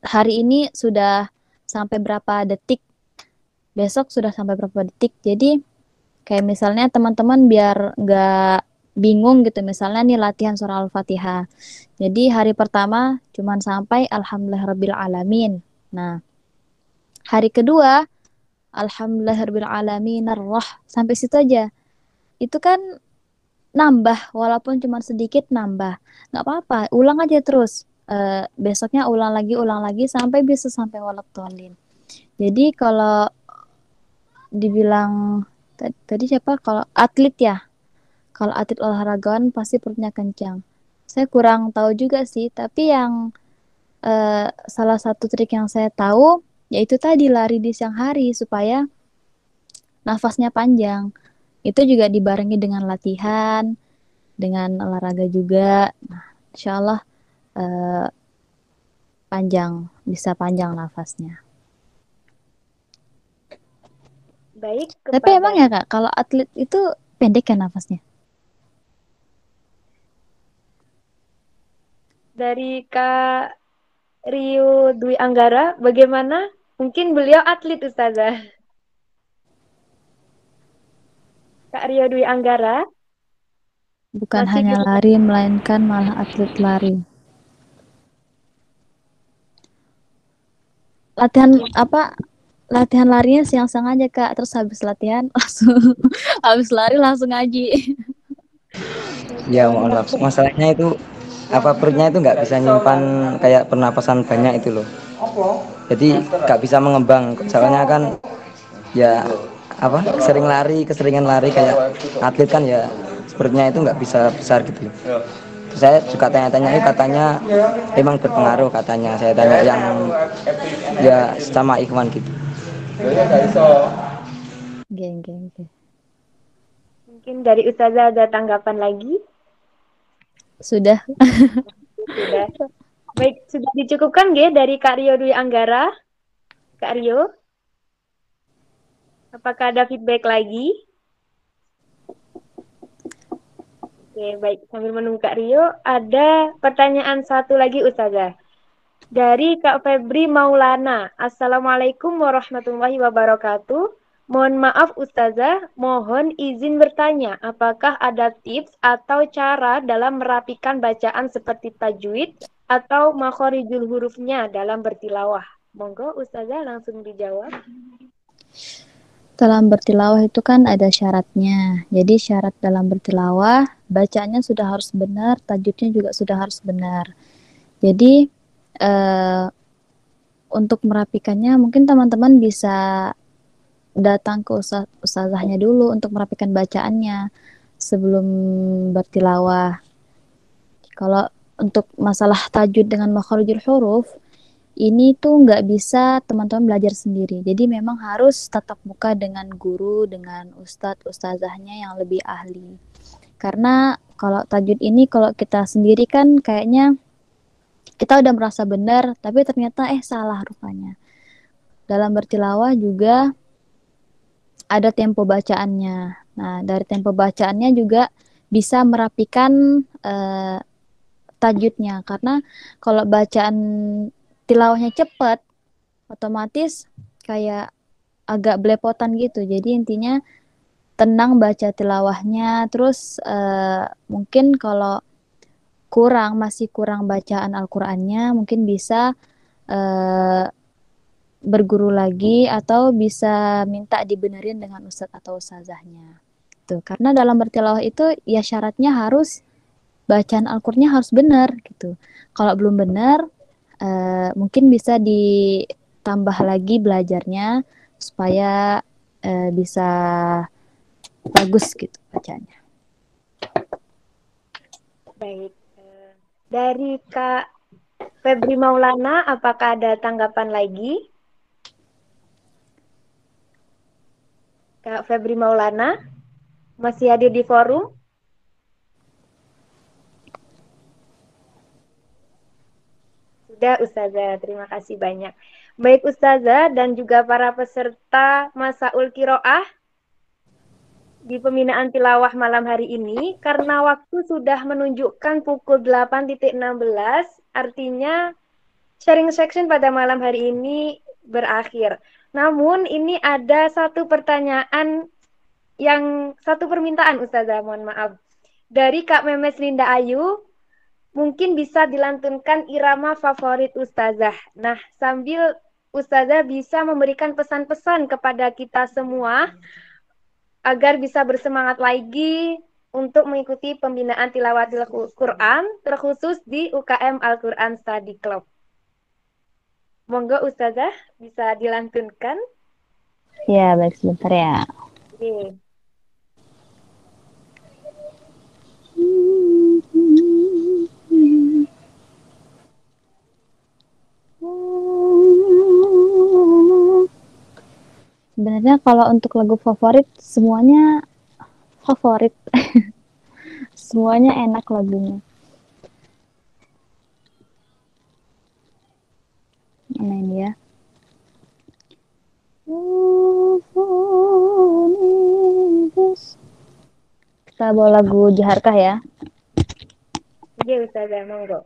hari ini sudah sampai berapa detik, besok sudah sampai berapa detik. Jadi kayak misalnya teman-teman biar nggak bingung gitu, misalnya nih latihan surah Al-Fatihah. Jadi hari pertama cuman sampai Alhamdulillahirabbil alamin. Nah, hari kedua alhamdulillahirabbil alamin sampai situ aja. Itu kan nambah, walaupun cuma sedikit nambah. Nggak apa-apa, ulang aja terus. Besoknya ulang lagi sampai bisa sampai waladhdallin. Jadi kalau dibilang tadi siapa? Kalau atlet ya. Kalau atlet olahragawan pasti perutnya kencang. Saya kurang tahu juga sih, tapi yang salah satu trik yang saya tahu yaitu tadi lari di siang hari supaya nafasnya panjang. Itu juga dibarengi dengan latihan, dengan olahraga juga. Nah, insya Allah bisa panjang nafasnya. Baik, Tapi emang ya Kak, kalau atlet itu pendek kan nafasnya? Dari Kak Rio Dwi Anggara, bagaimana? Mungkin beliau atlet, Ustazah. Kak Rio Dwi Anggara. Bukan hanya lari, melainkan malah atlet lari. Latihan larinya siang-siang aja Kak, terus habis latihan langsung habis lari langsung ngaji. Ya maaf, masalahnya itu perutnya itu nggak bisa nyimpan kayak pernapasan banyak itu loh. Jadi nggak bisa mengembang. Soalnya kan ya keseringan lari kayak atlet kan ya perutnya itu nggak bisa besar gitu. Saya juga tanya-tanya, katanya emang berpengaruh katanya. Saya tanya yang ya sama ikhwan gitu. Geng. Mungkin dari Ustazah ada tanggapan lagi? Sudah. Sudah. Baik, sudah dicukupkan nggih dari Kak Rio Dwi Anggara? Kak Rio? Apakah ada feedback lagi? Oke, baik. Sambil menunggu Kak Rio, ada pertanyaan satu lagi Ustazah. Dari Kak Febri Maulana. Assalamualaikum warahmatullahi wabarakatuh. Mohon maaf Ustazah, mohon izin bertanya, apakah ada tips atau cara dalam merapikan bacaan seperti tajwid atau makhorijul hurufnya dalam bertilawah? Monggo Ustazah langsung dijawab. Dalam bertilawah itu kan ada syaratnya. Jadi syarat dalam bertilawah, bacaannya sudah harus benar, tajwidnya juga sudah harus benar. Jadi untuk merapikannya mungkin teman-teman bisa datang ke ustazahnya dulu untuk merapikan bacaannya sebelum bertilawah. Kalau untuk masalah tajwid dengan makharijul huruf, ini tuh nggak bisa teman-teman belajar sendiri. Jadi memang harus tatap muka dengan guru, dengan ustazahnya yang lebih ahli. Karena kalau tajwid ini kalau kita sendiri kan kayaknya kita udah merasa benar, tapi ternyata salah rupanya. Dalam bertilawah juga ada tempo bacaannya. Nah, dari tempo bacaannya juga bisa merapikan tajwidnya. Karena kalau bacaan tilawahnya cepat, otomatis kayak agak belepotan gitu. Jadi intinya tenang baca tilawahnya. Terus mungkin kalau masih kurang bacaan Al-Qur'annya, mungkin bisa berguru lagi atau bisa minta dibenerin dengan ustadz atau ustazahnya. Tuh, karena dalam bertilawah itu ya syaratnya harus bacaan Al-Qur'annya harus benar gitu. Kalau belum benar, mungkin bisa ditambah lagi belajarnya supaya bisa bagus gitu bacanya. Baik. Dari Kak Febri Maulana, apakah ada tanggapan lagi? Kak Febri Maulana, masih hadir di forum? Sudah Ustazah, terima kasih banyak. Baik Ustazah dan juga para peserta Masaul Qiraah di pembinaan tilawah malam hari ini, karena waktu sudah menunjukkan pukul 8.16, artinya sharing section pada malam hari ini berakhir. Namun ini ada satu pertanyaan satu permintaan Ustazah, mohon maaf. Dari Kak Memes Linda Ayu, mungkin bisa dilantunkan irama favorit Ustazah. Nah, sambil Ustazah bisa memberikan pesan-pesan kepada kita semua agar bisa bersemangat lagi untuk mengikuti pembinaan tilawatil Quran, terkhusus di UKM Al-Quran Study Club. Monggo Ustazah bisa dilantunkan. Ya, baik sebentar ya. Oke. Sebenarnya kalau untuk lagu favorit semuanya favorit. Semuanya enak lagunya. Mana ini ya? Kita bawa lagu Jaharkah ya. Oke Ustazah, monggo.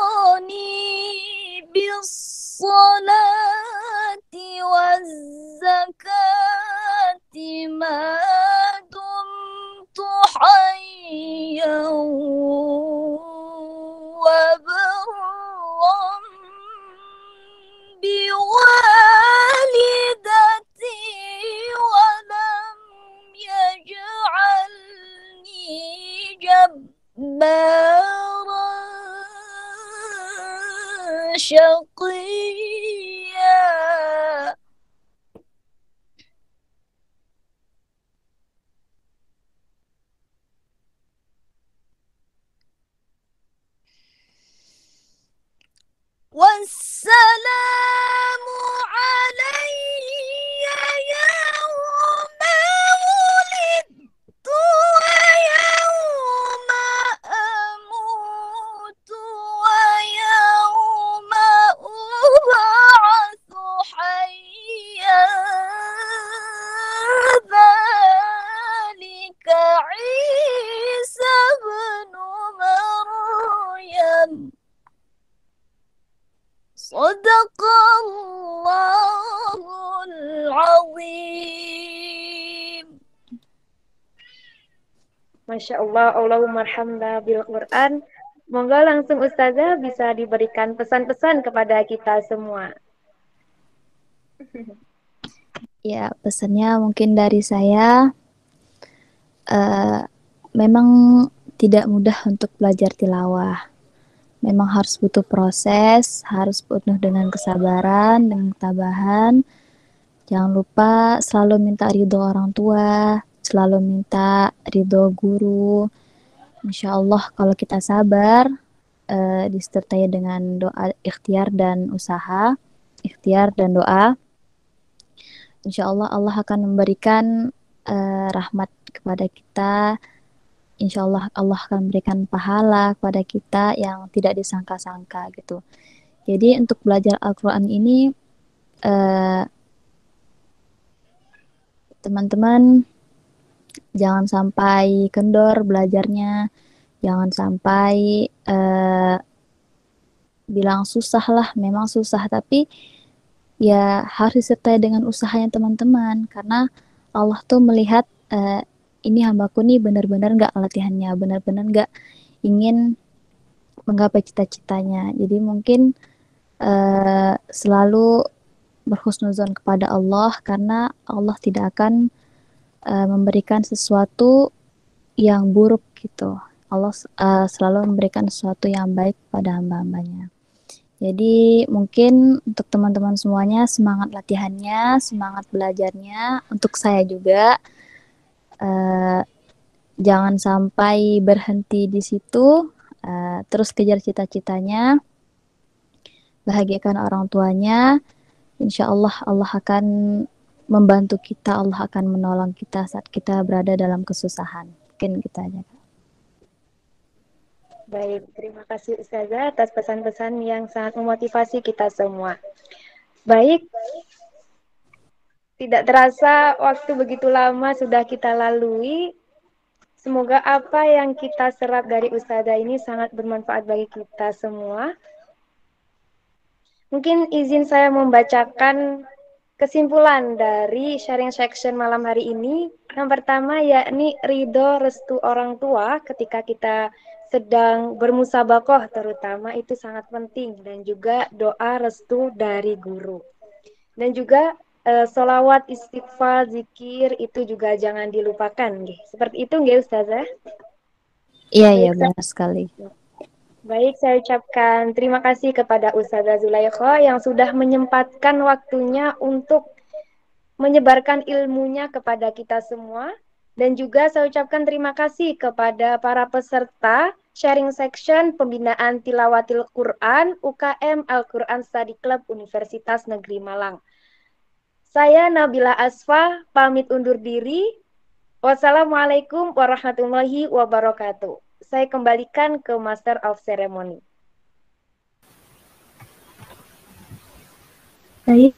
وأوصاني بالصلاة والزكاة ما دمت حيا وبرا بوالدتي ولم يجعلني جبارا شقيا. والسلام علي يوم ولدت ويوم أموت ويوم أبعث حيا ذلك عيسى ابن مريم صدق الله العظيم. Masya Allah, Allahumma arhamna bil Quran. Monggo langsung Ustazah bisa diberikan pesan-pesan kepada kita semua. Ya, pesannya mungkin dari saya, memang tidak mudah untuk belajar tilawah. Memang harus butuh proses, harus penuh dengan kesabaran, dengan ketabahan. Jangan lupa selalu minta ridho orang tua, selalu minta ridho guru. Insya Allah kalau kita sabar, disertai dengan doa, ikhtiar dan usaha, ikhtiar dan doa, insya Allah Allah akan memberikan rahmat kepada kita. Insya Allah Allah akan memberikan pahala kepada kita yang tidak disangka-sangka gitu. Jadi untuk belajar Al-Quran ini, teman-teman jangan sampai kendor belajarnya, jangan sampai bilang susah lah, memang susah, tapi ya harus disertai dengan usahanya teman-teman, karena Allah tuh melihat ini hambaku nih benar-benar nggak latihannya, benar-benar nggak ingin menggapai cita-citanya. Jadi mungkin selalu berhusnuzon kepada Allah, karena Allah tidak akan memberikan sesuatu yang buruk gitu. Allah selalu memberikan sesuatu yang baik pada hamba-hambanya. Jadi mungkin untuk teman-teman semuanya, semangat latihannya, semangat belajarnya. Untuk saya juga, jangan sampai berhenti di situ, terus kejar cita-citanya, bahagiakan orang tuanya. Insya Allah Allah akan membantu kita, Allah akan menolong kita saat kita berada dalam kesusahan. Mungkin kita aja. Baik, terima kasih Ustazah atas pesan-pesan yang sangat memotivasi kita semua. Baik, tidak terasa waktu begitu lama sudah kita lalui. Semoga apa yang kita serap dari Ustazah ini sangat bermanfaat bagi kita semua. Mungkin izin saya membacakan kesimpulan dari sharing section malam hari ini. Yang pertama yakni ridho restu orang tua ketika kita sedang bermusabakoh terutama itu sangat penting, dan juga doa restu dari guru. Dan juga sholawat, istighfar, zikir itu juga jangan dilupakan. Seperti itu nggih Ustazah? Iya, benar sekali. Baik, saya ucapkan terima kasih kepada Ustazah Zulaikha yang sudah menyempatkan waktunya untuk menyebarkan ilmunya kepada kita semua. Dan juga saya ucapkan terima kasih kepada para peserta sharing section pembinaan Tilawatil Quran UKM Al-Quran Study Club Universitas Negeri Malang. Saya Nabila Asfa, pamit undur diri. Wassalamualaikum warahmatullahi wabarakatuh. Saya kembalikan ke Master of Ceremony. Baik,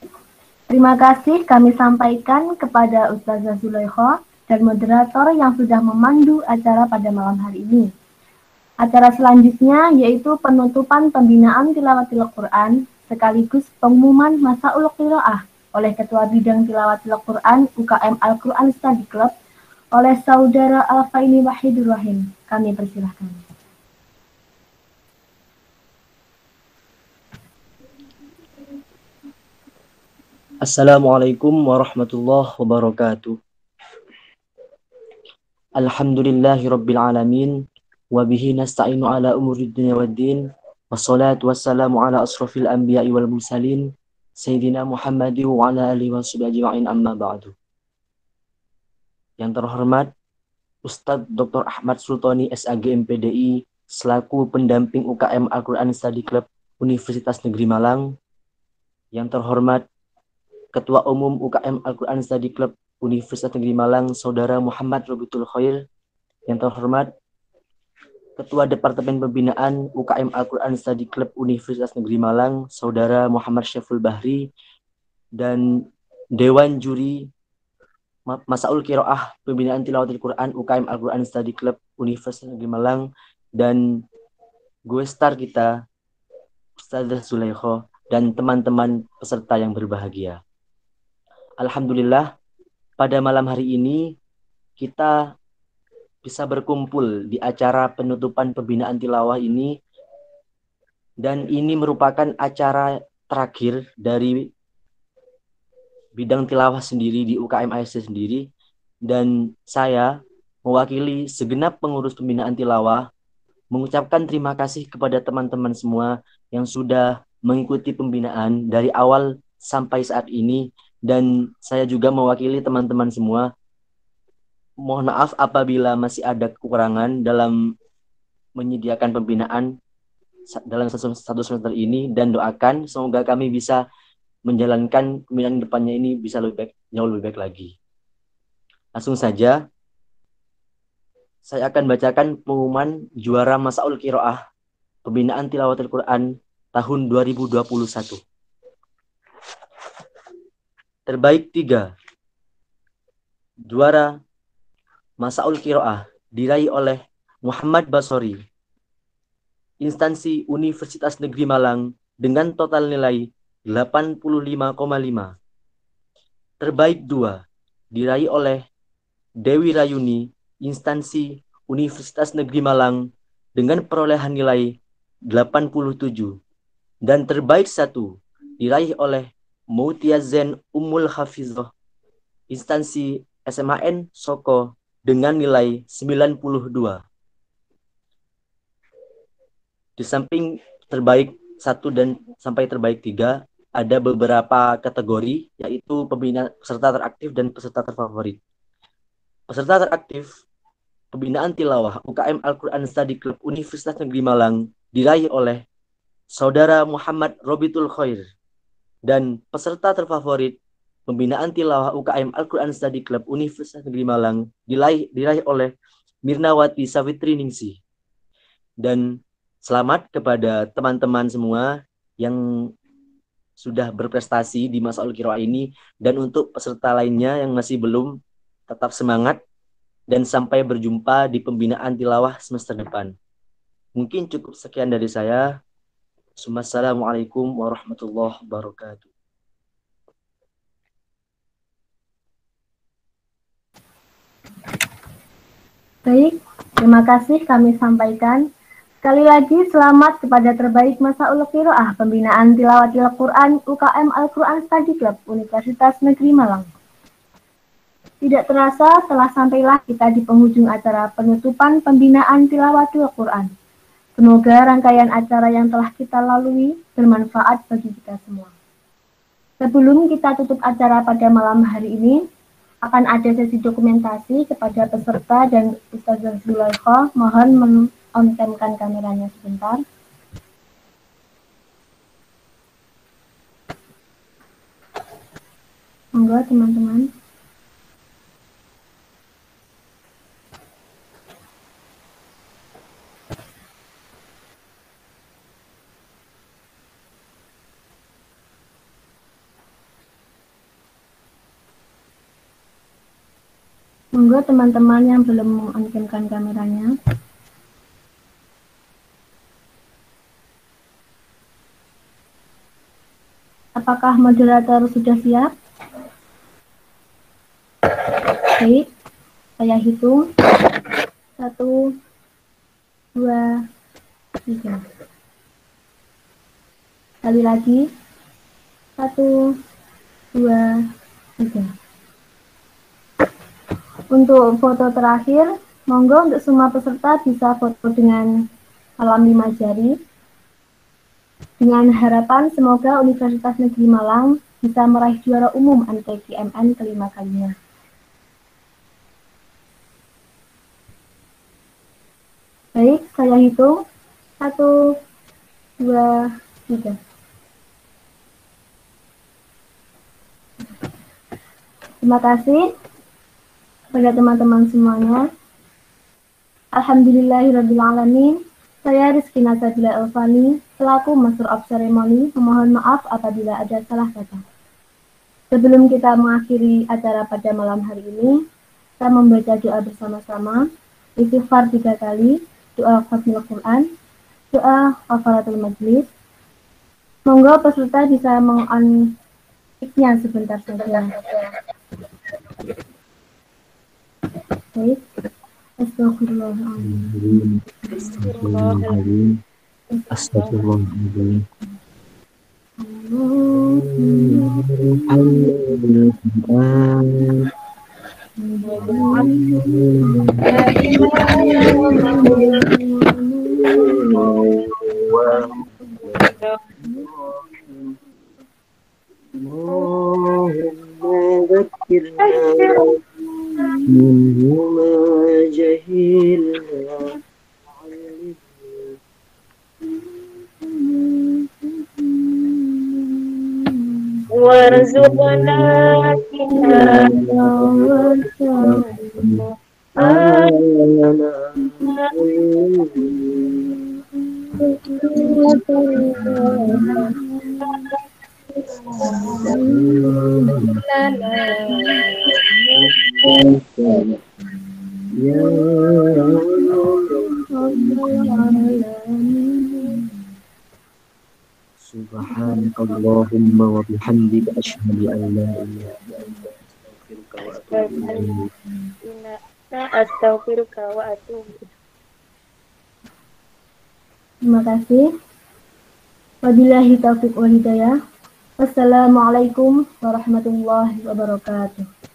terima kasih kami sampaikan kepada Ustazah Zulaikha dan moderator yang sudah memandu acara pada malam hari ini. Acara selanjutnya yaitu penutupan pembinaan tilawatil Quran sekaligus pengumuman Masaul Qiraah oleh Ketua Bidang Tilawatil Quran UKM Al-Quran Study Club oleh Saudara Alfaini Wahidur Rahim. Kami persilahkan. Assalamualaikum warahmatullahi wabarakatuh. Alhamdulillahi rabbil alamin. Wabihi nasta'inu ala umuri dunya waddin. Wassalatu wassalamu ala asrafil anbiya'i wal mursalin. Sayyidina Muhammadi wa ala alihi wa sahbihi ajma'in amma ba'du. Yang terhormat Ustadz Dr. Ahmad Sultoni SAG MPDI selaku pendamping UKM Al-Quran Study Club Universitas Negeri Malang. Yang terhormat Ketua Umum UKM Al-Quran Study Club Universitas Negeri Malang, Saudara Muhammad Robitul Khair. Yang terhormat Ketua Departemen Pembinaan UKM Al-Quran Study Club Universitas Negeri Malang, Saudara Muhammad Syaful Bahri. Dan Dewan Juri Masaul Qiraah Pembinaan Tilawatil Quran UKM Al-Quran Study Club Universitas Negeri Malang. Dan gue star kita, Ustazah Zulaikha, dan teman-teman peserta yang berbahagia. Alhamdulillah, pada malam hari ini kita bisa berkumpul di acara penutupan pembinaan tilawah ini, dan ini merupakan acara terakhir dari bidang tilawah sendiri di UKM ASC sendiri, dan saya mewakili segenap pengurus pembinaan tilawah mengucapkan terima kasih kepada teman-teman semua yang sudah mengikuti pembinaan dari awal sampai saat ini. Dan saya juga mewakili teman-teman semua, mohon maaf apabila masih ada kekurangan dalam menyediakan pembinaan dalam satu semester ini, dan doakan semoga kami bisa menjalankan pembinaan depannya ini bisa jauh lebih baik lagi. Langsung saja saya akan bacakan pengumuman juara Masaul Qiraah pembinaan Tilawatil Quran tahun 2021. Terbaik 3. Juara Masaul Qiraah diraih oleh Muhammad Basori, instansi Universitas Negeri Malang, dengan total nilai 85,5. Terbaik 2 diraih oleh Dewi Rayuni, instansi Universitas Negeri Malang, dengan perolehan nilai 87. Dan terbaik 1 diraih oleh Mutia-Zen Ummul Hafizah, instansi SMAN Soko, dengan nilai 92. Di samping terbaik 1 dan sampai terbaik 3, ada beberapa kategori, yaitu pembinaan peserta teraktif dan peserta terfavorit. Peserta teraktif pembinaan tilawah UKM Al-Quran Study Club Universitas Negeri Malang diraih oleh Saudara Muhammad Robitul Khair. Dan peserta terfavorit pembinaan tilawah UKM Al-Quran Study Club Universitas Negeri Malang diraih oleh Mirnawati Savitri Ningsih. Dan selamat kepada teman-teman semua yang sudah berprestasi di Masaul Qiraah ini, dan untuk peserta lainnya yang masih belum, tetap semangat dan sampai berjumpa di pembinaan tilawah semester depan. Mungkin cukup sekian dari saya. Assalamualaikum warahmatullahi wabarakatuh. Baik, terima kasih kami sampaikan. Sekali lagi selamat kepada terbaik Masaul Qiraah Pembinaan Tilawatil Quran UKM Al-Quran Study Club Universitas Negeri Malang. Tidak terasa telah sampailah kita di penghujung acara penutupan pembinaan Tilawatil Quran. Semoga rangkaian acara yang telah kita lalui bermanfaat bagi kita semua. Sebelum kita tutup acara pada malam hari ini, akan ada sesi dokumentasi kepada peserta dan Ustazah Zulaikha. Mohon men-on-camkan kameranya sebentar. Monggo teman-teman. Monggo teman-teman yang belum on-camkan kameranya. Apakah moderator sudah siap? Baik, saya hitung. 1, 2, 3. Sekali lagi. 1, 2, 3. Untuk foto terakhir, monggo untuk semua peserta bisa foto dengan salam 5 jari. Dengan harapan semoga Universitas Negeri Malang bisa meraih juara umum MTQ-MN kelima kalinya. Baik, saya hitung. 1, 2, 3. Terima kasih kepada teman-teman semuanya. Alhamdulillahirrabbilalamin. Saya Rizky Nasabila Elvani, selaku Master of Ceremony, memohon maaf apabila ada salah kata. Sebelum kita mengakhiri acara pada malam hari ini, kita membaca doa bersama-sama, istighfar 3 kali, doa khatmul Quran, doa kafaratul majlis. Monggo peserta bisa meng-on mic-nya sebentar saja. Baik. Astagfirullahaladzim. Astagfirullahaladzim. منهما جهلنا warzuqna Subhanakallahumma wa bihamdika asyhadu an la ilaha illa anta astaghfiruka wa atubu ilaik. Terima kasih. Wabillahi taufiq wal hidayah. Wassalamualaikum warahmatullahi wabarakatuh.